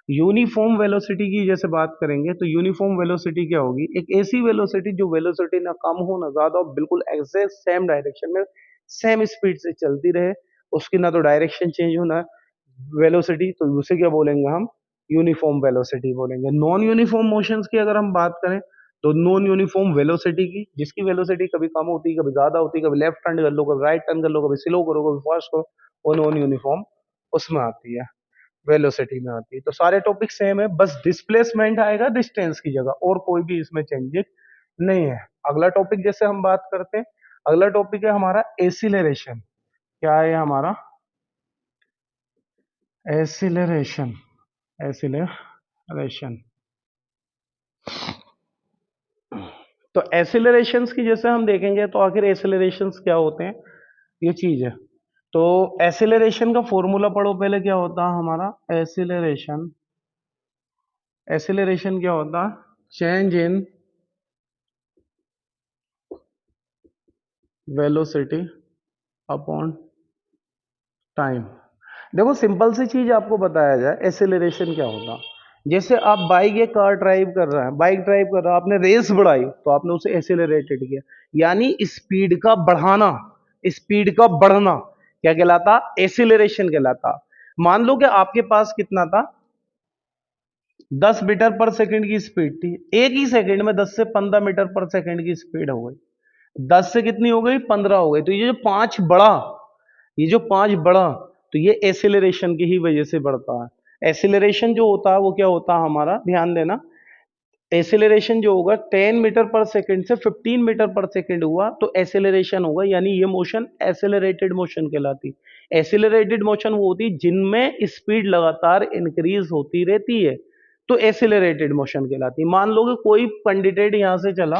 Uniform velocity की जैसे बात करेंगे तो यूनिफॉर्म वेलोसिटी क्या होगी, एक ऐसी वेलोसिटी जो वेलोसिटी ना कम हो ना ज्यादा हो, बिल्कुल एग्जैक्ट सेम डायरेक्शन में सेम स्पीड से चलती रहे, उसकी ना तो डायरेक्शन चेंज हो ना वेलोसिटी, तो उसे क्या बोलेंगे हम, यूनिफॉर्म वेलोसिटी बोलेंगे। नॉन यूनिफॉर्म मोशंस की अगर हम बात करें तो नॉन यूनिफॉर्म वेलोसिटी की, जिसकी वेलोसिटी कभी कम होती कभी ज्यादा होती, कभी लेफ्ट टर्न कर लो कभी राइट टर्न कर लो, कभी स्लो करो कभी फास्ट करो, वो नॉन यूनिफॉर्म उसमें आती है, वेलोसिटी में आती है। तो सारे टॉपिक सेम है, बस डिस्प्लेसमेंट आएगा डिस्टेंस की जगह, और कोई भी इसमें चेंजेस नहीं है। अगला टॉपिक जैसे हम बात करते हैं, अगला टॉपिक है हमारा एसिलरेशन। क्या है हमारा, एसिलरेशन, एसिलरेशन। तो एसिलरेशंस की जैसे हम देखेंगे तो आखिर एसिलरेशंस क्या होते हैं, ये चीज है। तो एसिलरेशन का फॉर्मूला पढ़ो पहले, क्या होता है हमारा एसिलरेशन, एसिलरेशन क्या होता, change in velocity upon time. देखो सिंपल सी चीज आपको बताया जाए, एसिलरेशन क्या होता। जैसे आप बाइक या कार ड्राइव कर रहे हैं, बाइक ड्राइव कर रहा है, आपने रेस बढ़ाई तो आपने उसे एसिलरेटेड किया, यानी स्पीड का बढ़ाना, स्पीड का बढ़ना क्या कहलाता, एसिलरेशन कहलाता। मान लो कि आपके पास कितना था, 10 मीटर पर सेकंड की स्पीड थी, एक ही सेकंड में 10 से 15 मीटर पर सेकंड की स्पीड हो गई, 10 से कितनी हो गई, 15 हो गई। तो ये जो पांच बढ़ा, ये जो पांच बढ़ा, तो ये एसिलरेशन की ही वजह से बढ़ता है। एसिलरेशन जो होता है वो क्या होता है हमारा, ध्यान देना, एसिलरेशन जो होगा 10 मीटर पर सेकंड से 15 मीटर पर सेकंड हुआ तो एसिलरेशन होगा, यानी ये मोशन एसिलरेटेड मोशन कहलाती। एसिलरेटेड मोशन वो होती जिनमें स्पीड लगातार इंक्रीज होती रहती है, तो एसिलरेटेड मोशन कहलाती। मान लो कि कोई कैंडिडेट यहां से चला,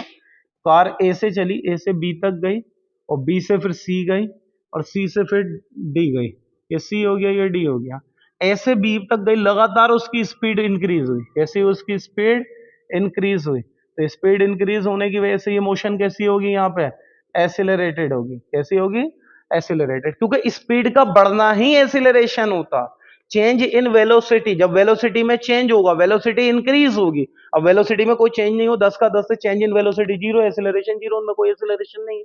कार ए से चली, ए से बी तक गई, और बी से फिर सी गई, और सी से फिर डी गई, ये सी हो गया ये डी हो गया, ऐसे बी तक गई, लगातार उसकी स्पीड इंक्रीज हुई, कैसी उसकी स्पीड इंक्रीज हुई। तो स्पीड इंक्रीज होने की वजह से ये मोशन कैसी होगी, यहाँ पे एसिलरेटेड होगी, कैसी होगी, एसिलरेटेड, क्योंकि स्पीड का बढ़ना ही एसिलरेशन होता। चेंज इन वेलोसिटी, जब वेलोसिटी में चेंज होगा वेलोसिटी इंक्रीज होगी, अब वेलोसिटी में कोई चेंज नहीं हो, 10 का 10 से change in velocity zero, acceleration zero, उनमें कोई एसिलरेशन नहीं है।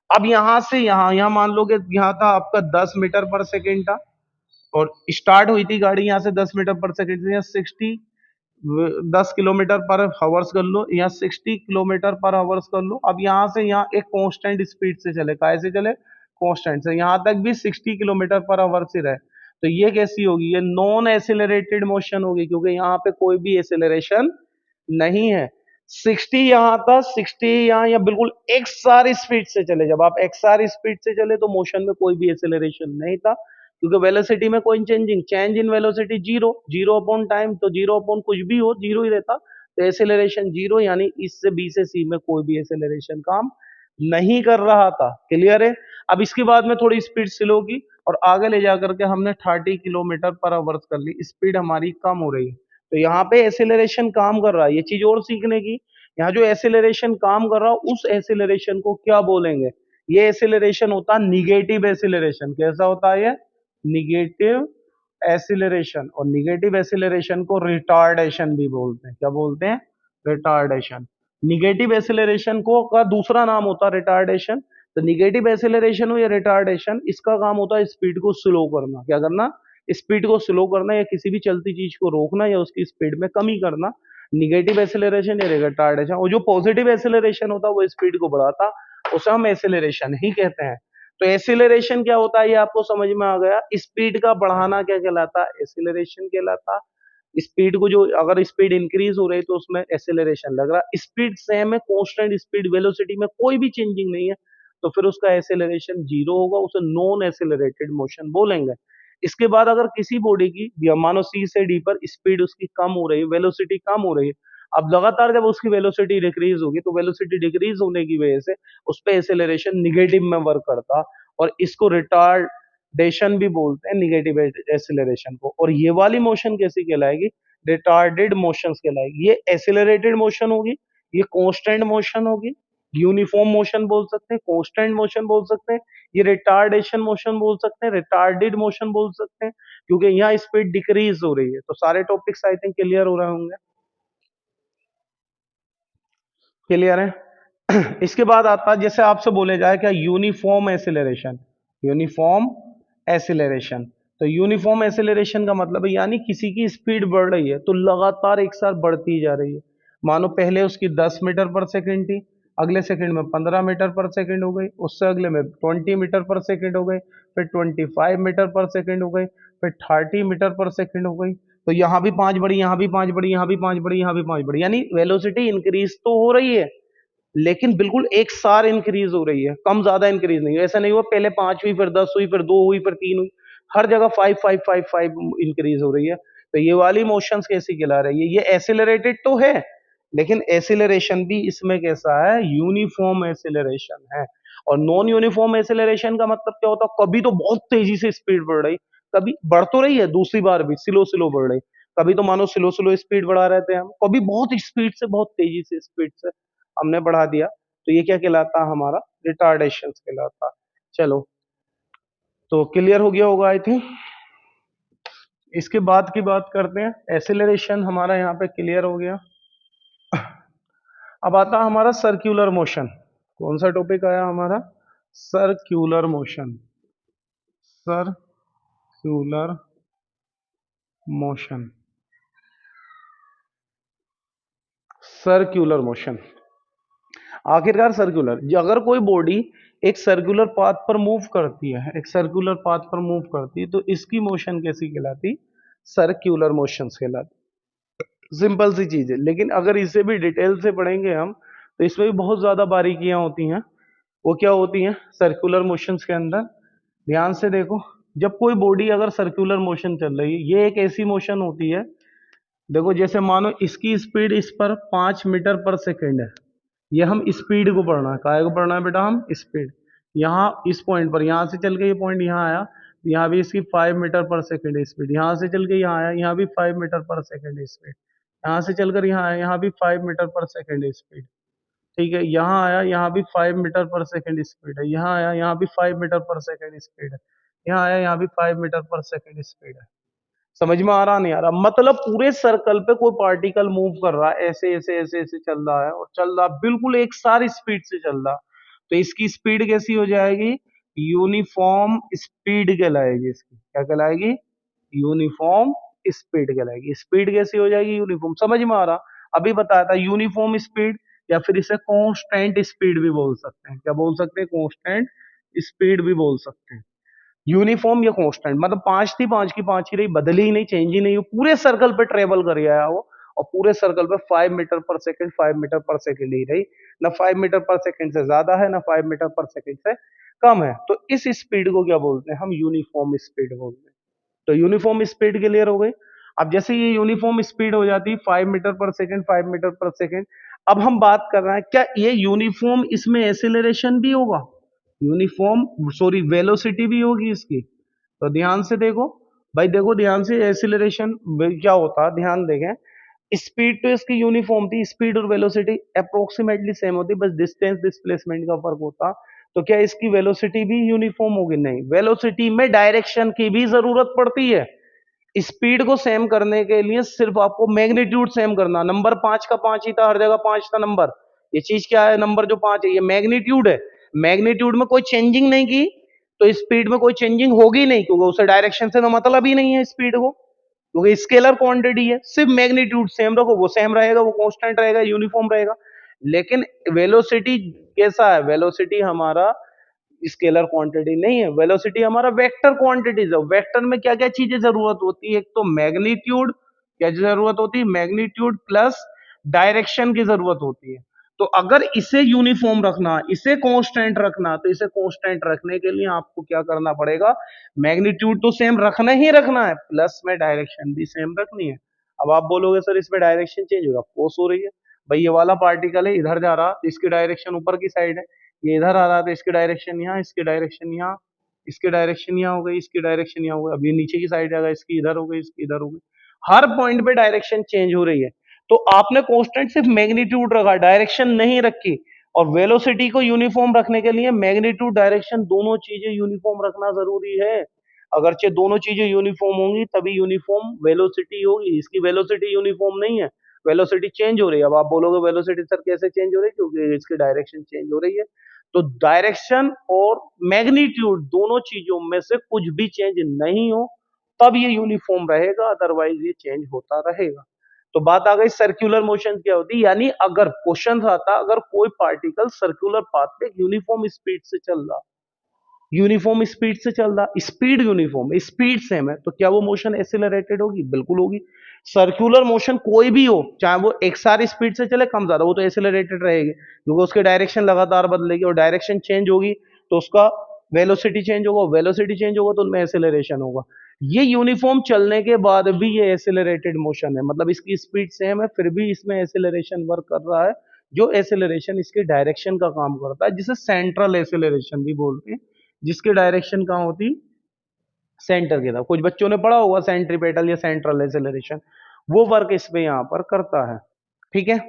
अब यहां से यहां, यहां मान लो कि यहां था आपका 10 मीटर पर सेकेंड था, और स्टार्ट हुई थी गाड़ी यहां से 10 मीटर पर सेकेंड से, यहाँ 60, 10 किलोमीटर पर हावर्स कर लो, या 60 किलोमीटर पर हावर्स कर लो। अब यहाँ से यहाँ एक कांस्टेंट स्पीड से चले, कैसे चले, कांस्टेंट से, यहाँ तक भी 60 किलोमीटर पर आवर से रहे, तो ये कैसी होगी, ये नॉन एसिलरेटेड मोशन होगी, क्योंकि यहाँ पे कोई भी एसिलरेशन नहीं है। 60 यहाँ था, 60 यहाँ, या बिल्कुल एक्स आर स्पीड से चले, जब आप एक्स आर स्पीड से चले तो मोशन में कोई भी एसिलरेशन नहीं था, क्योंकि वेलोसिटी में कोई changing, change in velocity zero, zero upon time, तो जीरो अपॉन कुछ भी हो जीरो ही रहता, तो एसिलरेशन जीरो, यानी इससे बी से सी में कोई भी एसिलरेशन काम नहीं कर रहा था। क्लियर है। अब इसके बाद में थोड़ी स्पीड स्लो की, और आगे ले जाकर के हमने 30 किलोमीटर पर आवर कर ली, स्पीड हमारी कम हो रही है, तो यहाँ पे एसिलरेशन काम कर रहा है। ये चीज और सीखने की, यहाँ जो एसिलरेशन काम कर रहा है उस एसिलरेशन को क्या बोलेंगे, ये एसिलरेशन होता है निगेटिव एसिलरेशन। कैसा होता है ये, निगेटिव एसिलरेशन। और निगेटिव एसिलरेशन को रिटार्डेशन भी बोलते हैं, क्या बोलते हैं, रिटार्डेशन। निगेटिव एसिलरेशन को का दूसरा नाम होता है रिटार्डेशन। तो निगेटिव एसिलरेशन हो या रिटार्डेशन, इसका काम होता है स्पीड को स्लो करना। क्या करना, स्पीड को स्लो करना, या किसी भी चलती चीज को रोकना, या उसकी स्पीड में कमी करना, निगेटिव एसिलरेशन या रिटार्डेशन। और जो पॉजिटिव एसिलरेशन होता है वो स्पीड को बढ़ाता, उसे हम एसिलरेशन ही कहते हैं। तो एसिलरेशन क्या होता है ये आपको समझ में आ गया, स्पीड का बढ़ाना क्या कहलाता, एसिलरेशन कहलाता। स्पीड को जो, अगर स्पीड इंक्रीज हो रही है तो उसमें एसिलरेशन लग रहा, स्पीड सेम है, कांस्टेंट स्पीड, वेलोसिटी में कोई भी चेंजिंग नहीं है, तो फिर उसका एसिलरेशन जीरो होगा, उसे नॉन एसिलरेटेड मोशन बोलेंगे। इसके बाद अगर किसी बॉडी की या मानो सी से डी पर स्पीड उसकी कम हो रही है, वेलोसिटी कम हो रही है, अब लगातार जब उसकी वेलोसिटी डिक्रीज होगी तो वेलोसिटी डिक्रीज होने की वजह से उस पर एसेलरेशन निगेटिव में वर्क करता, और इसको रिटार्डेशन भी बोलते हैं, निगेटिव एसेलरेशन को। और ये वाली मोशन कैसी कहलाएगी? रिटार्डेड मोशन कहलाएगी। ये एसिलरेटेड मोशन होगी, ये कांस्टेंट मोशन होगी, यूनिफॉर्म मोशन बोल सकते हैं, कांस्टेंट मोशन बोल सकते हैं, ये रिटार्डेशन मोशन बोल सकते हैं, रिटार्डेड मोशन बोल सकते हैं, क्योंकि यहाँ स्पीड डिक्रीज हो रही है। तो सारे टॉपिक्स आई थिंक क्लियर हो रहे होंगे। क्लियर है? इसके बाद आता है, जैसे आपसे बोले जाए क्या, यूनिफॉर्म एसिलरेशन। यूनिफॉर्म एसिलरेशन, तो यूनिफॉर्म एसिलरेशन का मतलब है यानी किसी की स्पीड बढ़ रही है तो लगातार एक साथ बढ़ती जा रही है। मानो पहले उसकी 10 मीटर पर सेकंड थी, अगले सेकंड में 15 मीटर पर सेकंड हो गई, उससे अगले में 20 मीटर पर सेकंड हो गई, फिर 25 मीटर पर सेकंड हो गई, फिर 30 मीटर पर सेकंड हो गई। तो यहाँ भी 5 बढ़ी, यहाँ भी 5 बढ़ी, यहाँ भी 5 बढ़ी, यहाँ भी 5 बढ़ी, यानी वेलोसिटी इंक्रीज तो हो रही है लेकिन बिल्कुल एक सार इंक्रीज हो रही है, कम ज्यादा इंक्रीज नहीं है। ऐसा नहीं हुआ पहले 5 हुई, फिर 10 हुई, फिर 2 हुई, फिर 3 हुई, हर जगह 5 5 5 5 इंक्रीज हो रही है। तो ये वाली मोशंस कैसी कहला रही है? ये एसिलरेटेड तो है लेकिन एसिलरेशन भी इसमें कैसा है? यूनिफॉर्म एसिलरेशन है। और नॉन यूनिफॉर्म एसिलरेशन का मतलब क्या होता है? कभी तो बहुत तेजी से स्पीड बढ़ रही, कभी बढ़ तो रही है, दूसरी बार भी स्लो स्लो बढ़ रही, कभी तो मानो स्लो स्लो स्पीड बढ़ा रहे थे हम, कभी बहुत स्पीड से, बहुत तेजी से स्पीड से हमने बढ़ा दिया। तो ये क्या कहलाता है? हमारा रिटार्डेशन कहलाता है। चलो, तो क्लियर हो गया होगा आई थिंक। इसके बाद की बात करते हैं, एसिलरेशन हमारा यहाँ पे क्लियर हो गया। अब आता है हमारा सर्क्यूलर मोशन। कौन सा टॉपिक आया हमारा? Circular motion. Circular motion. Circular motion, आखिरकार सर्कुलर, अगर कोई बॉडी एक सर्कुलर पाथ पर मूव करती है, एक सर्कुलर पाथ पर मूव करती है तो इसकी मोशन कैसी कहलाती? सर्क्यूलर मोशन कहलाती। सिंपल सी चीज है, लेकिन अगर इसे भी डिटेल से पढ़ेंगे हम तो इसमें भी बहुत ज्यादा बारीकियां होती हैं। वो क्या होती हैं सर्कुलर मोशंस के अंदर? ध्यान से देखो, जब कोई बॉडी अगर सर्कुलर मोशन चल रही है, ये एक ऐसी मोशन होती है, देखो जैसे मानो इसकी स्पीड इस पर 5 मीटर पर सेकेंड है, ये हम स्पीड को पढ़ना है, काय को पढ़ना है बेटा? हम स्पीड। यहाँ इस पॉइंट पर, यहाँ से चल के ये पॉइंट यहाँ आया, यहाँ भी इसकी 5 मीटर पर सेकेंड स्पीड, यहाँ से चल के यहाँ आया, यहाँ भी 5 मीटर पर सेकेंड स्पीड, यहाँ से चलकर यहाँ आया, यहाँ भी 5 मीटर पर सेकेंड स्पीड। ठीक है, यहाँ आया, यहाँ भी 5 मीटर पर सेकेंड स्पीड है, यहाँ आया, यहाँ भी 5 मीटर पर सेकेंड स्पीड है, यहाँ आया, यहाँ भी 5 मीटर पर सेकेंड स्पीड है। समझ में आ रहा नहीं आ रहा? मतलब पूरे सर्कल पे कोई पार्टिकल मूव कर रहा है, ऐसे ऐसे ऐसे ऐसे चल रहा है, और चल रहा बिल्कुल एक सारी स्पीड से चल रहा, तो इसकी स्पीड कैसी हो जाएगी? यूनिफॉर्म स्पीड कहलाएगी। इसकी क्या कहलाएगी? यूनिफॉर्म स्पीड कहलाएगी। स्पीड कैसी हो जाएगी? यूनिफॉर्म। समझ में आ रहा? अभी बताया था यूनिफॉर्म स्पीड, या फिर इसे कांस्टेंट स्पीड भी बोल सकते हैं। क्या बोल सकते हैं? कांस्टेंट स्पीड भी बोल सकते हैं। यूनिफॉर्म या कांस्टेंट, मतलब 5 थी, 5 की 5 ही रही, बदली ही नहीं, चेंज ही नहीं हुई, पूरे सर्कल पे ट्रेवल कर आया वो, और पूरे सर्कल पे 5 मीटर पर सेकेंड 5 मीटर पर सेकेंड ही रही, ना 5 मीटर पर सेकेंड से ज्यादा है, ना 5 मीटर पर सेकेंड से कम है। तो इस स्पीड को क्या बोलते हैं? हम यूनिफॉर्म स्पीड बोलते हैं। तो यूनिफॉर्म स्पीड क्लियर हो गई। अब जैसे ये यूनिफॉर्म स्पीड हो जाती है 5 मीटर पर सेकेंड 5 मीटर पर सेकेंड, अब हम बात कर रहे हैं क्या ये यूनिफॉर्म, इसमें एसिलरेशन भी होगा? यूनिफॉर्म सॉरी वेलोसिटी भी होगी इसकी। तो ध्यान से देखो भाई, देखो ध्यान से, एसिलरेशन क्या होता है ध्यान देखें। स्पीड तो इसकी यूनिफॉर्म थी, स्पीड और वेलोसिटी अप्रोक्सीमेटली सेम होती, बस डिस्टेंस डिस्प्लेसमेंट का फर्क होता। तो क्या इसकी वेलोसिटी भी यूनिफॉर्म होगी? नहीं, वेलोसिटी में डायरेक्शन की भी जरूरत पड़ती है। स्पीड को सेम करने के लिए सिर्फ आपको मैग्नीट्यूड सेम करना, नंबर 5 का 5 ही था, हर जगह 5 था नंबर, ये चीज क्या है? नंबर जो 5 है ये मैग्नीट्यूड है। मैग्नीट्यूड में कोई चेंजिंग नहीं की तो स्पीड में कोई चेंजिंग होगी नहीं, क्योंकि उसे डायरेक्शन से तो मतलब ही नहीं है स्पीड को, क्योंकि स्केलर क्वांटिटी है। सिर्फ मैग्नीट्यूड सेम रखो, वो सेम रहेगा, वो कांस्टेंट रहेगा, यूनिफॉर्म रहेगा। लेकिन वेलोसिटी कैसा है? वेलोसिटी हमारा स्केलर क्वांटिटी नहीं है, वेलोसिटी हमारा वेक्टर क्वांटिटीज है। वेक्टर में क्या क्या चीजें जरूरत होती है? एक तो मैग्नीट्यूड, क्या जरूरत होती है? मैग्नीट्यूड प्लस डायरेक्शन की जरूरत होती है। तो अगर इसे यूनिफॉर्म रखना, इसे कांस्टेंट रखना, तो इसे कांस्टेंट रखने के लिए आपको क्या करना पड़ेगा, मैग्नीट्यूड तो सेम रखना ही रखना है, प्लस में डायरेक्शन भी सेम रखनी है। अब आप बोलोगे सर इसमें डायरेक्शन चेंज होगा, फोर्स हो रही है भाई, ये वाला पार्टिकल है इधर जा रहा तो इसकी डायरेक्शन ऊपर की साइड है, ये इधर आ रहा तो इसकी डायरेक्शन यहाँ, इसकी डायरेक्शन यहाँ, इसकी डायरेक्शन यहाँ हो गई, इसकी डायरेक्शन यहाँ हो गई, अब ये नीचे की साइड जाएगा, इसकी इधर हो गई, इसकी इधर हो गई, हर पॉइंट पे डायरेक्शन चेंज हो रही है। तो आपने कांस्टेंट सिर्फ मैग्नीट्यूड रखा, डायरेक्शन नहीं रखी। और वेलोसिटी को यूनिफॉर्म रखने के लिए मैग्नीट्यूड डायरेक्शन दोनों चीजें यूनिफॉर्म रखना जरूरी है। अगरचे दोनों चीजें यूनिफॉर्म होंगी तभी यूनिफॉर्म वेलोसिटी होगी, इसकी वेलोसिटी यूनिफॉर्म नहीं है, वेलोसिटी चेंज हो रही है। अब आप बोलोगे वेलोसिटी सर कैसे चेंज हो रही है, क्योंकि इसकी डायरेक्शन चेंज हो रही है। तो डायरेक्शन और मैग्नीट्यूड दोनों चीजों में से कुछ भी चेंज नहीं हो तब ये यूनिफॉर्म रहेगा, अदरवाइज ये चेंज होता रहेगा। तो बात आ गई सर्कुलर मोशन क्या होती है, यानी अगर क्वेश्चन आता अगर कोई पार्टिकल सर्कुलर पाथ पे यूनिफॉर्म स्पीड से चल रहा, यूनिफॉर्म स्पीड से चल रहा, स्पीड यूनिफॉर्म, स्पीड सेम है, तो क्या वो मोशन एक्सीलरेटेड होगी, बिल्कुल होगी। सर्कुलर मोशन कोई भी हो, चाहे वो एक सारी स्पीड से चले कम ज्यादा, वो तो एक्सीलरेटेड रहेगी, क्योंकि उसकी डायरेक्शन लगातार बदलेगी और डायरेक्शन चेंज होगी तो उसका वेलोसिटी चेंज होगा, वेलोसिटी चेंज होगा तो उनमें एक्सीलरेशन होगा। ये यूनिफॉर्म चलने के बाद भी ये एक्सीलरेटेड मोशन है, मतलब इसकी स्पीड सेम है फिर भी इसमें एक्सीलरेशन वर्क कर रहा है, जो एक्सीलरेशन इसके डायरेक्शन का काम करता है, जिसे सेंट्रल एक्सीलरेशन भी बोलते हैं, जिसकी डायरेक्शन कहाँ होती, सेंटर की तरफ। कुछ बच्चों ने पढ़ा होगा सेंट्रीपेटल या सेंट्रल एक्सेलरेशन, वो वर्क इसमें यहाँ पर करता है। ठीक है,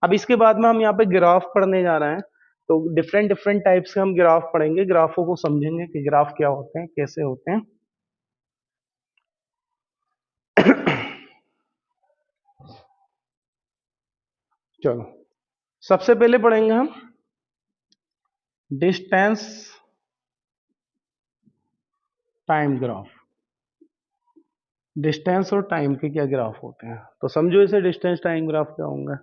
अब इसके बाद में हम यहाँ पे ग्राफ पढ़ने जा रहे हैं, तो डिफरेंट डिफरेंट टाइप्स के हम ग्राफ पढ़ेंगे, ग्राफों को समझेंगे कि ग्राफ क्या होते हैं, कैसे होते हैं। चलो सबसे पहले पढ़ेंगे हम डिस्टेंस टाइम ग्राफ। डिस्टेंस और टाइम के क्या ग्राफ होते हैं, तो समझो इसे डिस्टेंस टाइम ग्राफ क्या होंगे।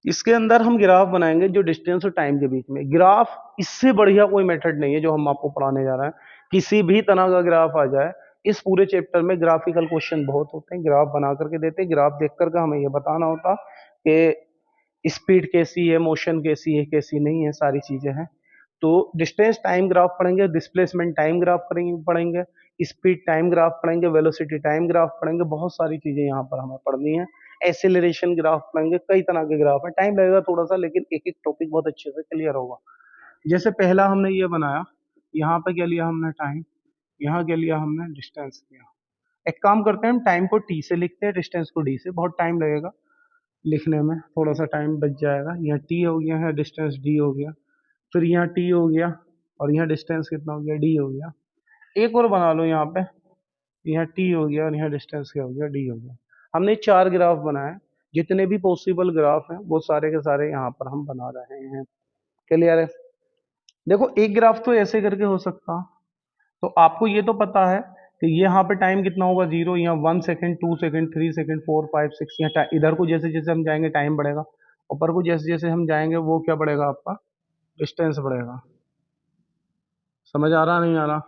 इसके अंदर हम ग्राफ बनाएंगे जो डिस्टेंस और टाइम के बीच में, ग्राफ इससे बढ़िया कोई मेथड नहीं है जो हम आपको पढ़ाने जा रहे हैं। किसी भी तरह का ग्राफ आ जाए, इस पूरे चैप्टर में ग्राफिकल क्वेश्चन बहुत होते हैं, ग्राफ बना करके देते हैं, ग्राफ देख करके हमें ये बताना होता कि स्पीड कैसी है, मोशन कैसी है, कैसी नहीं है, सारी चीजें हैं। तो डिस्टेंस टाइम ग्राफ पढ़ेंगे, डिस्प्लेसमेंट टाइम ग्राफ पढ़ेंगे, स्पीड टाइम ग्राफ पढ़ेंगे, वेलोसिटी टाइम ग्राफ पढ़ेंगे, बहुत सारी चीजें यहाँ पर हमें पढ़नी है। एक्सेलरेशन ग्राफ पढ़ेंगे, कई तरह के ग्राफ है, टाइम लगेगा थोड़ा सा लेकिन एक एक टॉपिक बहुत अच्छे से क्लियर होगा। जैसे पहला हमने ये बनाया, यहाँ पे क्या लिया हमने टाइम, यहाँ क्या लिया हमने डिस्टेंस लिया। एक काम करते हैं, हम टाइम को टी से लिखते हैं, डिस्टेंस को डी से, बहुत टाइम लगेगा लिखने में, थोड़ा सा टाइम बच जाएगा। यहाँ टी हो गया है, डिस्टेंस डी हो गया, फिर यहाँ टी हो गया और यहाँ डिस्टेंस कितना हो गया, डी हो गया। एक और बना लो यहाँ पे, यहाँ टी हो गया और यहाँ डिस्टेंस क्या हो गया, डी हो गया। हमने 4 ग्राफ बनाए, जितने भी पॉसिबल ग्राफ हैं वो सारे के सारे यहाँ पर हम बना रहे हैं। क्लियर है। देखो एक ग्राफ तो ऐसे करके हो सकता, तो आपको ये तो पता है कि ये यहाँ पे टाइम कितना होगा, 0, यहाँ 1 सेकेंड, 2 सेकेंड, 3 सेकेंड, 4, 5, 6, यहाँ इधर को जैसे जैसे हम जाएंगे टाइम बढ़ेगा, ऊपर को जैसे जैसे हम जाएंगे वो क्या बढ़ेगा, आपका डिस्टेंस बढ़ेगा। समझ आ रहा नहीं आ रहा,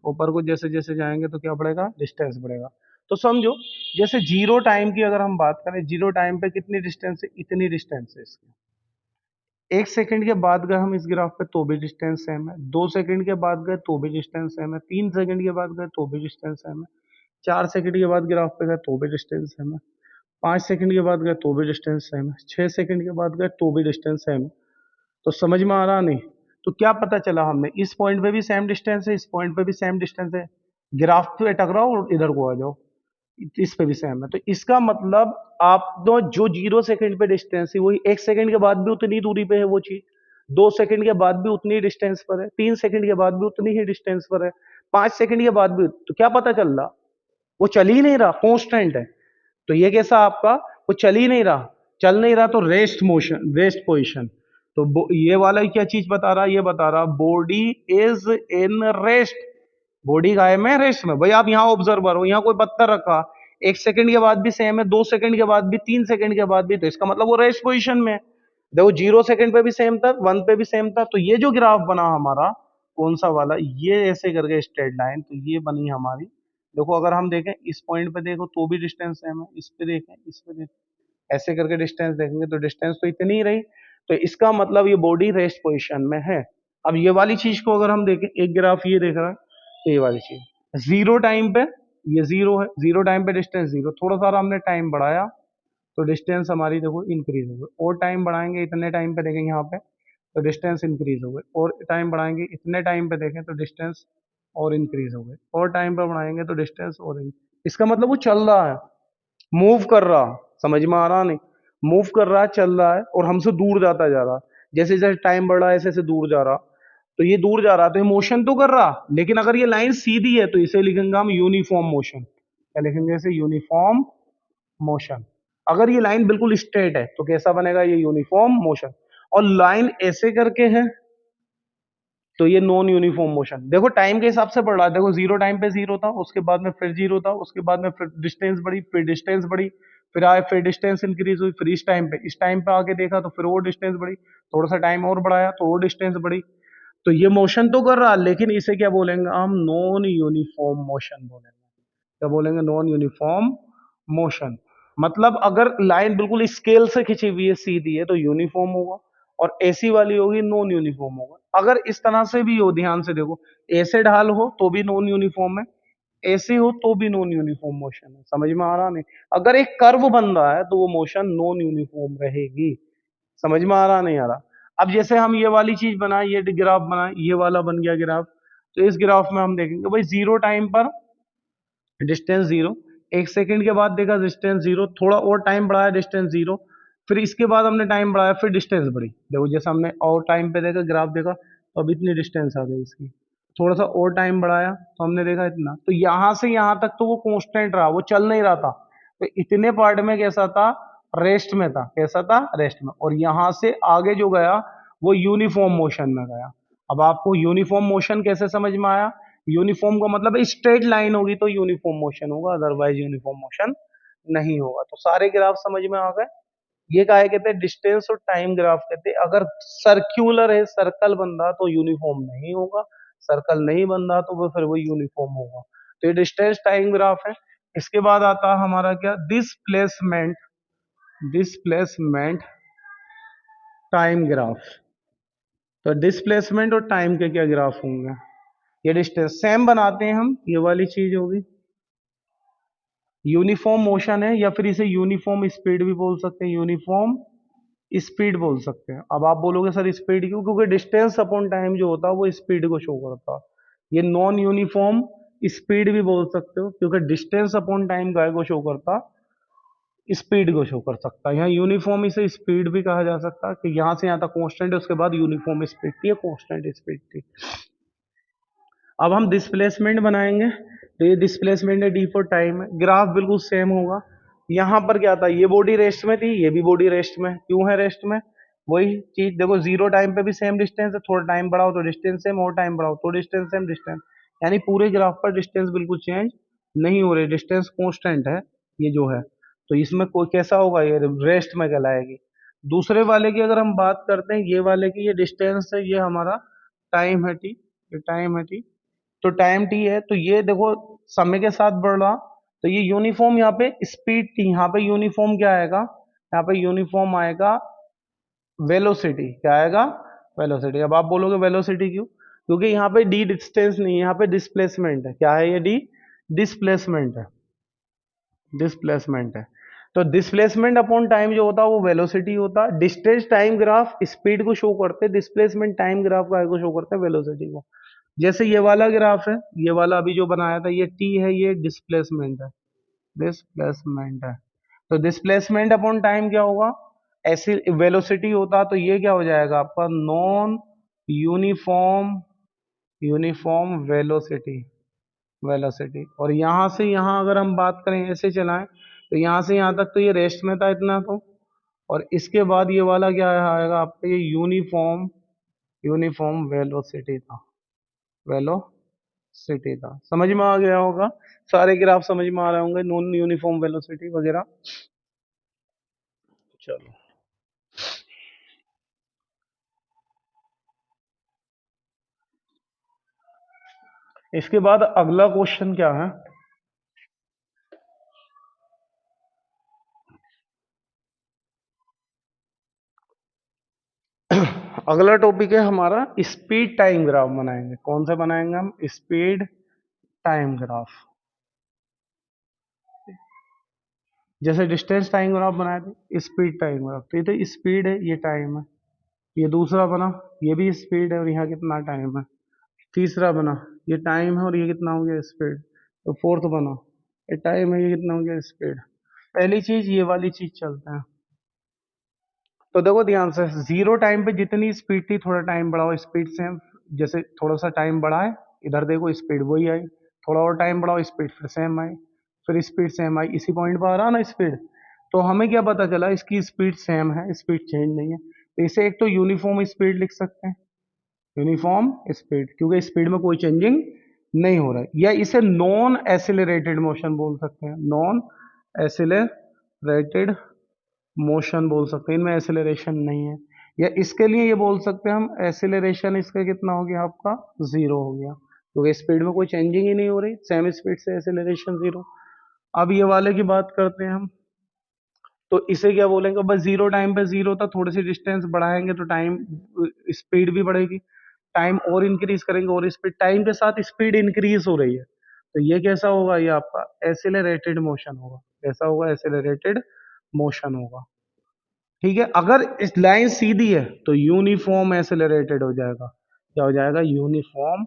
ऊपर को जैसे जैसे जाएंगे तो क्या बढ़ेगा, डिस्टेंस बढ़ेगा। तो समझो जैसे जीरो टाइम की अगर हम बात करें, जीरो टाइम पे कितनी डिस्टेंस है, इतनी डिस्टेंस है इसकी। 1 सेकंड के बाद गए हम इस ग्राफ पे तो भी डिस्टेंस सेम है, 2 सेकंड के बाद गए तो भी डिस्टेंस सेम है, 3 सेकंड के बाद गए तो भी डिस्टेंस सेम है, 4 सेकंड के बाद ग्राफ पे गए तो भी डिस्टेंस सेम है, 5 सेकंड के बाद गए तो भी डिस्टेंस सेम है, 6 सेकंड के बाद गए तो भी डिस्टेंस सेम है। तो समझ में आ रहा नहीं, तो क्या पता चला हमें, इस पॉइंट पे भी सेम डिस्टेंस है, इस पॉइंट पे भी सेम डिस्टेंस है, ग्राफ पे टकराओ और इधर को आ जाओ, इस पे भी सेम है। तो इसका मतलब आप दो जो 0 सेकंड पे डिस्टेंस है वही 1 सेकंड के बाद भी उतनी दूरी पे है वो चीज, 2 सेकंड के बाद भी उतनी डिस्टेंस पर है, 3 सेकंड के बाद भी उतनी ही डिस्टेंस पर है, 5 सेकंड के बाद भी, तो क्या पता चल रहा, वो चल ही नहीं रहा, कॉन्स्टेंट है। तो ये कैसा आपका, वो चल ही नहीं रहा, चल नहीं रहा तो रेस्ट मोशन, रेस्ट पोजिशन। तो ये वाला क्या चीज बता रहा, ये बता रहा body is in rest, body गायब में, रेस्ट में। भाई आप यहाँ ऑब्जर्वर हो, यहाँ कोई पत्थर रखा, 1 सेकंड के बाद भी सेम है, 2 सेकंड के बाद भी, 3 सेकंड के बाद भी, तो इसका मतलब वो रेस्ट पोजिशन में है। देखो 0 सेकंड पे भी सेम था, 1 पे भी सेम था, तो ये जो ग्राफ बना हमारा, कौन सा वाला, ये ऐसे करके स्ट्रेट लाइन, तो ये बनी हमारी। देखो अगर हम देखें इस पॉइंट पे देखो तो भी डिस्टेंस सेम है, इस पे देखें, इस पे देखें, ऐसे करके डिस्टेंस देखेंगे तो डिस्टेंस तो इतनी ही रही, तो इसका मतलब ये बॉडी रेस्ट पोजीशन में है। अब ये वाली चीज को अगर हम देखें, एक ग्राफ ये देख रहा है, तो ये वाली चीज जीरो टाइम पे, ये जीरो है, जीरो टाइम पे डिस्टेंस जीरो, थोड़ा सा हमने टाइम बढ़ाया तो डिस्टेंस हमारी देखो इंक्रीज हो गई, और टाइम बढ़ाएंगे इतने टाइम पे देखेंगे यहाँ पे तो डिस्टेंस इंक्रीज हो गई, और टाइम बढ़ाएंगे इतने टाइम पे देखें तो डिस्टेंस और इंक्रीज हो गई, और टाइम पे बढ़ाएंगे तो डिस्टेंस और इसका मतलब वो चल रहा है, मूव कर रहा, समझ में आ रहा नहीं, मूव कर रहा है, चल रहा है और हमसे दूर जाता जा रहा, जैसे जैसे टाइम बढ़ रहा है ऐसे ऐसे दूर जा रहा, तो ये दूर जा रहा तो ये मोशन तो कर रहा, लेकिन अगर ये लाइन सीधी है तो इसे लिखेंगे हम यूनिफॉर्म मोशन। क्या लिखेंगे इसे? Uniform motion. अगर ये लाइन बिल्कुल स्ट्रेट है तो कैसा बनेगा? ये यूनिफॉर्म मोशन। और लाइन ऐसे करके है तो ये नॉन यूनिफॉर्म मोशन। देखो टाइम के हिसाब से बढ़ रहा है, देखो जीरो टाइम पे जीरो था, उसके बाद में फिर जीरो था, उसके बाद में फिर डिस्टेंस बढ़ी, फिर डिस्टेंस बढ़ी, फिर आए, फिर डिस्टेंस इंक्रीज हुई, फिर इस टाइम पे आके देखा तो फिर और डिस्टेंस बढ़ी, थोड़ा सा टाइम और बढ़ाया तो और डिस्टेंस बढ़ी। तो ये मोशन तो कर रहा, लेकिन इसे क्या बोलेंगे हम? नॉन यूनिफॉर्म मोशन बोलेंगे। क्या बोलेंगे? Non uniform motion. मतलब अगर लाइन बिल्कुल स्केल से खिंची हुई है, सीधी है, तो यूनिफॉर्म होगा, और ऐसी वाली होगी नॉन यूनिफॉर्म होगा। अगर इस तरह से भी हो, ध्यान से देखो, ऐसे ढाल हो तो भी नॉन यूनिफॉर्म है, ऐसे हो तो भी नॉन यूनिफॉर्म मोशन है। समझ में आ रहा नहीं? अगर एक कर्व बन रहा है तो वो मोशन नॉन यूनिफॉर्म रहेगी। समझ में आ रहा नहीं आ रहा? अब जैसे हम ये वाली चीज बनाए, ये ग्राफ बनाए, ये वाला बन गया ग्राफ, तो इस ग्राफ में हम देखेंगे भाई जीरो टाइम पर डिस्टेंस जीरो, एक सेकंड के बाद देखा डिस्टेंस जीरो, थोड़ा और टाइम बढ़ाया डिस्टेंस जीरो, फिर इसके बाद हमने टाइम बढ़ाया, फिर डिस्टेंस बढ़ी, देखो जैसे हमने और टाइम पे देखा, ग्राफ देखा तो अब इतनी डिस्टेंस आ गई इसकी, थोड़ा सा और टाइम बढ़ाया तो हमने देखा इतना, तो यहां से यहां तक तो वो कांस्टेंट रहा, वो चल नहीं रहा था, तो इतने पार्ट में कैसा था? रेस्ट में था। कैसा था? रेस्ट में। और यहां से आगे जो गया वो यूनिफॉर्म मोशन में गया। अब आपको यूनिफॉर्म मोशन कैसे समझ में आया? यूनिफॉर्म का मतलब स्ट्रेट लाइन होगी तो यूनिफॉर्म मोशन होगा, अदरवाइज यूनिफॉर्म मोशन नहीं होगा। तो सारे ग्राफ समझ में आ गए। ये काहे कहते हैं? डिस्टेंस और टाइम ग्राफ कहते हैं। अगर सर्क्यूलर है, सर्कल बन रहा तो यूनिफॉर्म नहीं होगा, सर्कल नहीं बन रहा तो वो फिर वो यूनिफॉर्म होगा। तो ये डिस्टेंस टाइम ग्राफ है। इसके बाद आता है हमारा क्या? Displacement, displacement time graph. तो डिस्प्लेसमेंट और टाइम के क्या ग्राफ होंगे? ये डिस्टेंस सेम बनाते हैं हम, ये वाली चीज होगी यूनिफॉर्म मोशन है, या फिर इसे यूनिफॉर्म स्पीड भी बोल सकते हैं, यूनिफॉर्म स्पीड बोल सकते हैं। अब आप बोलोगे सर स्पीड क्यों? क्योंकि डिस्टेंस अपॉन टाइम जो होता है वो स्पीड को शो करता है। ये नॉन यूनिफॉर्म स्पीड भी बोल सकते हो, क्योंकि डिस्टेंस अपॉन टाइम का को शो करता, स्पीड को शो कर सकता है। यहाँ यूनिफॉर्म इसे स्पीड भी कहा जा सकता है कि यहाँ से यहाँ तक कांस्टेंट है, उसके बाद यूनिफॉर्म स्पीड थी, कांस्टेंट स्पीड थी। अब हम डिस्प्लेसमेंट बनाएंगे, तो ये डिस्प्लेसमेंट है, डी फॉर टाइम है, ग्राफ बिल्कुल सेम होगा। यहाँ पर क्या था? ये बॉडी रेस्ट में थी, ये भी बॉडी रेस्ट में, क्यों है रेस्ट में? वही चीज देखो, जीरो टाइम पे भी सेम डिस्टेंस है, थोड़ा टाइम बढ़ाओ तो डिस्टेंस सेम, और टाइम बढ़ाओ तो डिस्टेंस सेम, डिस्टेंस यानी पूरे ग्राफ पर डिस्टेंस बिल्कुल चेंज नहीं हो रही, डिस्टेंस कांस्टेंट है ये जो है। तो इसमें कोई कैसा होगा? ये रेस्ट में कहलाएगी। दूसरे वाले की अगर हम बात करते हैं, ये वाले की, ये डिस्टेंस है, ये हमारा टाइम है टी, ये टाइम है टी, तो टाइम टी है, तो ये देखो समय के साथ बढ़ रहा, तो ये यूनिफॉर्म यहाँ पे स्पीड थी, यहाँ पे यूनिफॉर्म क्या आएगा? यहाँ पे यूनिफॉर्म आएगा वेलोसिटी। क्या आएगा? वेलोसिटी। अब आप बोलोगे वेलोसिटी क्यों? क्योंकि यहाँ पे डी डिस्टेंस नहीं है, यहाँ पे डिस्प्लेसमेंट है। क्या है ये? डी डिस्प्लेसमेंट है, डिस्प्लेसमेंट है। तो डिस्प्लेसमेंट अपॉन टाइम जो होता है वो वेलोसिटी होता है। डिस्टेंस टाइम ग्राफ स्पीड को शो करते हैं, डिस्प्लेसमेंट टाइम ग्राफ का को शो करते हैं वेलोसिटी को। जैसे ये वाला ग्राफ है, ये वाला अभी जो बनाया था, ये टी है, ये डिस्प्लेसमेंट है, डिस्प्लेसमेंट है। तो डिस्प्लेसमेंट अपॉन टाइम क्या होगा? ऐसी वेलोसिटी होता तो ये क्या हो जाएगा आपका? Non uniform, uniform velocity, velocity. और यहां से यहां अगर हम बात करें, ऐसे चलाएं, तो यहां से यहां तक तो ये रेस्ट में था इतना तो, और इसके बाद ये वाला क्या आएगा आपका? ये यूनिफॉर्म, यूनिफॉर्म वेलोसिटी था, वेलोसिटी था। समझ में आ गया होगा? सारे ग्राफ समझ में आ रहे होंगे, नॉन यूनिफॉर्म वेलोसिटी वगैरह। चलो, इसके बाद अगला क्वेश्चन क्या है? अगला टॉपिक है हमारा स्पीड टाइम ग्राफ बनाएंगे। कौन सा बनाएंगे हम? Speed time graph. जैसे डिस्टेंस टाइम ग्राफ बनाए थे, स्पीड टाइम ग्राफ, तो ये तो स्पीड है, ये टाइम है। ये दूसरा बना, ये भी स्पीड है और यहाँ कितना टाइम है। तीसरा बना, ये टाइम है और ये कितना हो गया? स्पीड। तो फोर्थ बना, ये टाइम है, ये कितना हो गया? स्पीड। पहली चीज ये वाली चीज चलते हैं। तो देखो ध्यान से, जीरो टाइम पे जितनी स्पीड थी, थोड़ा टाइम बढ़ाओ, स्पीड सेम। जैसे थोड़ा सा टाइम बढ़ा है, इधर देखो स्पीड वही आई। थोड़ा और टाइम बढ़ाओ, स्पीड फिर सेम आई, फिर स्पीड सेम आई। इसी पॉइंट पर आ रहा ना स्पीड। तो हमें क्या पता चला? इसकी स्पीड सेम है, स्पीड चेंज नहीं है। तो इसे एक तो यूनिफॉर्म स्पीड लिख सकते हैं, यूनिफॉर्म स्पीड, क्योंकि स्पीड में कोई चेंजिंग नहीं हो रहा है। या इसे नॉन एसिलरेटेड मोशन बोल सकते हैं, नॉन एसिलरेटेड मोशन बोल सकते हैं, इनमें एसिलरेशन नहीं है। या इसके लिए ये बोल सकते हैं हम, एसिलरेशन इसका कितना हो गया आपका? जीरो हो गया, क्योंकि स्पीड में कोई चेंजिंग ही नहीं हो रही, सेम स्पीड से एसिलरेशन जीरो। अब ये वाले की बात करते हैं हम, तो इसे क्या बोलेंगे? बस जीरो टाइम पे जीरो था, थोड़ी सी डिस्टेंस बढ़ाएंगे तो टाइम स्पीड भी बढ़ेगी, टाइम और इंक्रीज करेंगे और स्पीड, टाइम के साथ स्पीड इंक्रीज हो रही है। तो ये कैसा होगा? ये आपका एसिलरेटेड मोशन होगा। कैसा होगा? एसिलरेटेड मोशन होगा। ठीक है। अगर इस लाइन सीधी है तो यूनिफॉर्म एसिलरेटेड हो जाएगा। क्या हो जाएगा? Uniform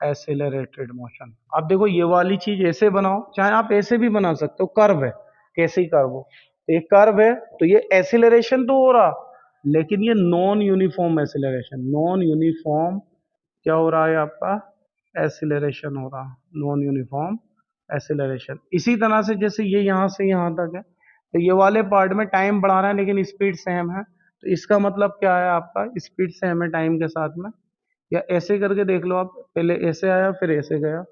accelerated motion. अब देखो ये वाली चीज ऐसे बनाओ, चाहे आप ऐसे भी बना सकते हो, कर्व है, कैसे ही कर्व हो। तो ये कर्व है, तो ये एसिलरेशन तो हो रहा, लेकिन ये non uniform acceleration, non uniform क्या हो रहा है आपका? एसिलरेशन हो रहा, नॉन यूनिफॉर्म एसिलरेशन। इसी तरह से जैसे ये यहाँ से यहाँ तक है, तो ये वाले पार्ट में टाइम बढ़ा रहा है लेकिन स्पीड सेम है, तो इसका मतलब क्या है आपका? स्पीड सेम है टाइम के साथ में। या ऐसे करके देख लो आप, पहले ऐसे आया फिर ऐसे गया,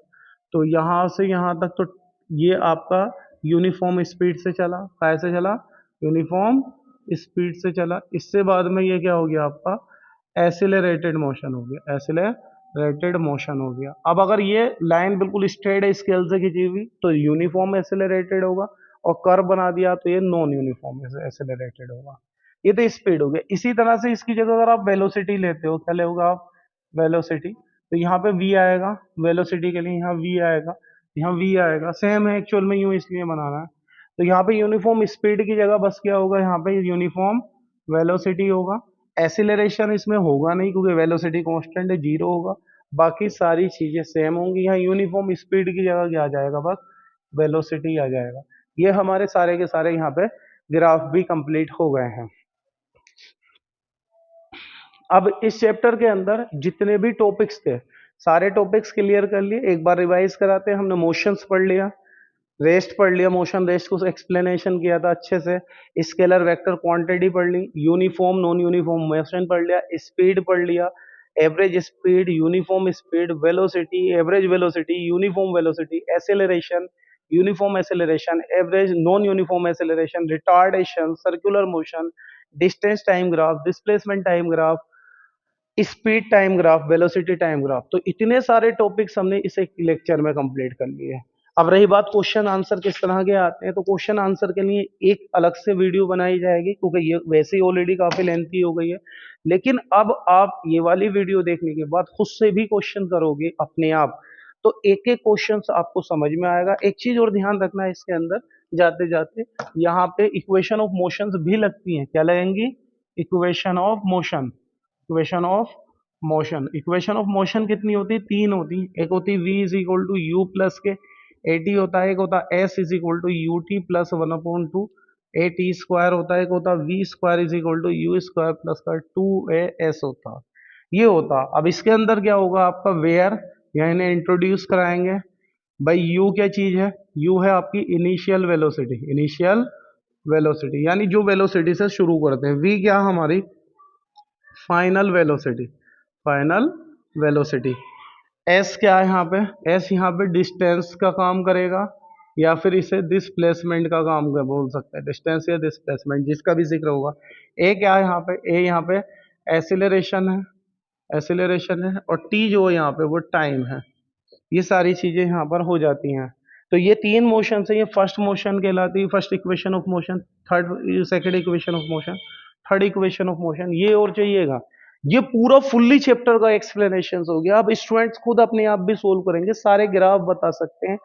तो यहाँ से यहाँ तक तो ये आपका यूनिफॉर्म स्पीड से चला। कैसे चला? यूनिफॉर्म स्पीड से चला। इससे बाद में ये क्या हो गया आपका? एसिलरेटेड मोशन हो गया, एसिलरेटेड मोशन हो गया। अब अगर ये लाइन बिल्कुल स्ट्रेट है, स्केल से खींची हुई, तो यूनिफॉर्म एसिलरेटेड होगा, और कर्व बना दिया तो ये नॉन यूनिफॉर्म एसिलरेटेड होगा। ये तो स्पीड हो गया। इसी तरह से इसकी जगह अगर आप वेलोसिटी लेते हो, क्या लेगा आप? वेलोसिटी। तो यहाँ पे v आएगा, वेलोसिटी के लिए यहाँ v आएगा, यहाँ v आएगा। सेम है एक्चुअल में, यूं इसलिए बनाना है। तो यहाँ पे यूनिफॉर्म स्पीड की जगह बस क्या होगा? यहाँ पे यूनिफॉर्म वेलोसिटी होगा। एसिलरेशन इसमें होगा नहीं, क्योंकि वेलोसिटी कांस्टेंट है, जीरो होगा। बाकी सारी चीजें सेम होंगी। यहाँ यूनिफॉर्म स्पीड की जगह क्या आ जाएगा? बस वेलोसिटी आ जाएगा। ये हमारे सारे के सारे यहाँ पे ग्राफ भी कंप्लीट हो गए हैं। अब इस चैप्टर के अंदर जितने भी टॉपिक्स थे, सारे टॉपिक्स क्लियर कर लिए। एक बार रिवाइज कराते हैं। हमने मोशंस पढ़ लिया, रेस्ट पढ़ लिया, मोशन रेस्ट को एक्सप्लेनेशन किया था अच्छे से। स्केलर वेक्टर क्वांटिटी पढ़ ली, यूनिफॉर्म नॉन यूनिफॉर्म मोशन पढ़ लिया, स्पीड पढ़ लिया, average speed, uniform speed, velocity, average velocity, uniform velocity, acceleration, uniform acceleration, average non uniform acceleration, retardation, circular motion, distance time graph, displacement time graph, speed time graph, velocity time graph. तो इतने सारे topics हमने इस एक lecture में complete कर लिए। अब रही बात क्वेश्चन आंसर किस तरह के आते हैं, तो क्वेश्चन आंसर के लिए एक अलग से वीडियो बनाई जाएगी, क्योंकि ये वैसे ही ऑलरेडी काफी लेंथी हो गई है। लेकिन अब आप ये वाली वीडियो देखने के बाद खुद से भी क्वेश्चन करोगे अपने आप, तो एक एक क्वेश्चन आपको समझ में आएगा। एक चीज और ध्यान रखना है इसके अंदर, जाते जाते यहाँ पे इक्वेशन ऑफ मोशंस भी लगती हैं। क्या लगेंगी? Equation of motion. Equation of motion, equation of motion कितनी होती है? तीन होती है। एक होती है v is equal to u plus के ए टी होता है, एक होता है s is equal to u t plus one upon two a t square होता है, एक होता है v square is equal to u square plus का टू ए एस होता है। ये होता। अब इसके अंदर क्या होगा आपका? वेयर, या इन्हें इंट्रोड्यूस कराएंगे। भाई u क्या चीज है? u है आपकी इनिशियल वेलोसिटी, इनिशियल वेलोसिटी यानी जो वेलोसिटी से शुरू करते हैं। v क्या हमारी? Final velocity, final velocity. S क्या है यहाँ पे? एस यहाँ पे डिस्टेंस का काम करेगा, या फिर इसे डिस्प्लेसमेंट का काम कर बोल सकते हैं, डिस्टेंस या डिस्प्लेसमेंट जिसका भी जिक्र होगा। ए क्या है यहाँ पे? ए यहाँ पे एसिलरेशन है, एसिलरेशन है, और टी जो है यहाँ पे वो टाइम है। ये सारी चीजें यहाँ पर हो जाती हैं। तो ये तीन मोशन है, ये फर्स्ट मोशन कहलाती है, first equation of motion. Third, second equation of motion, third equation of motion. ये और चाहिएगा, ये पूरा फुल्ली चैप्टर का एक्सप्लेनेशन हो गया। अब स्टूडेंट्स खुद अपने आप भी सोल्व करेंगे, सारे ग्राफ बता सकते हैं,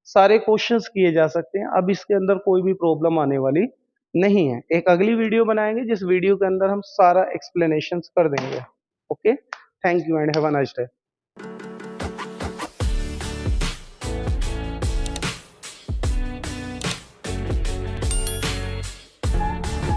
सारे क्वेश्चंस किए जा सकते हैं। अब इसके अंदर कोई भी प्रॉब्लम आने वाली नहीं है। एक अगली वीडियो बनाएंगे जिस वीडियो के अंदर हम सारा एक्सप्लेनेशन कर देंगे। Okay, thank you and have a nice day.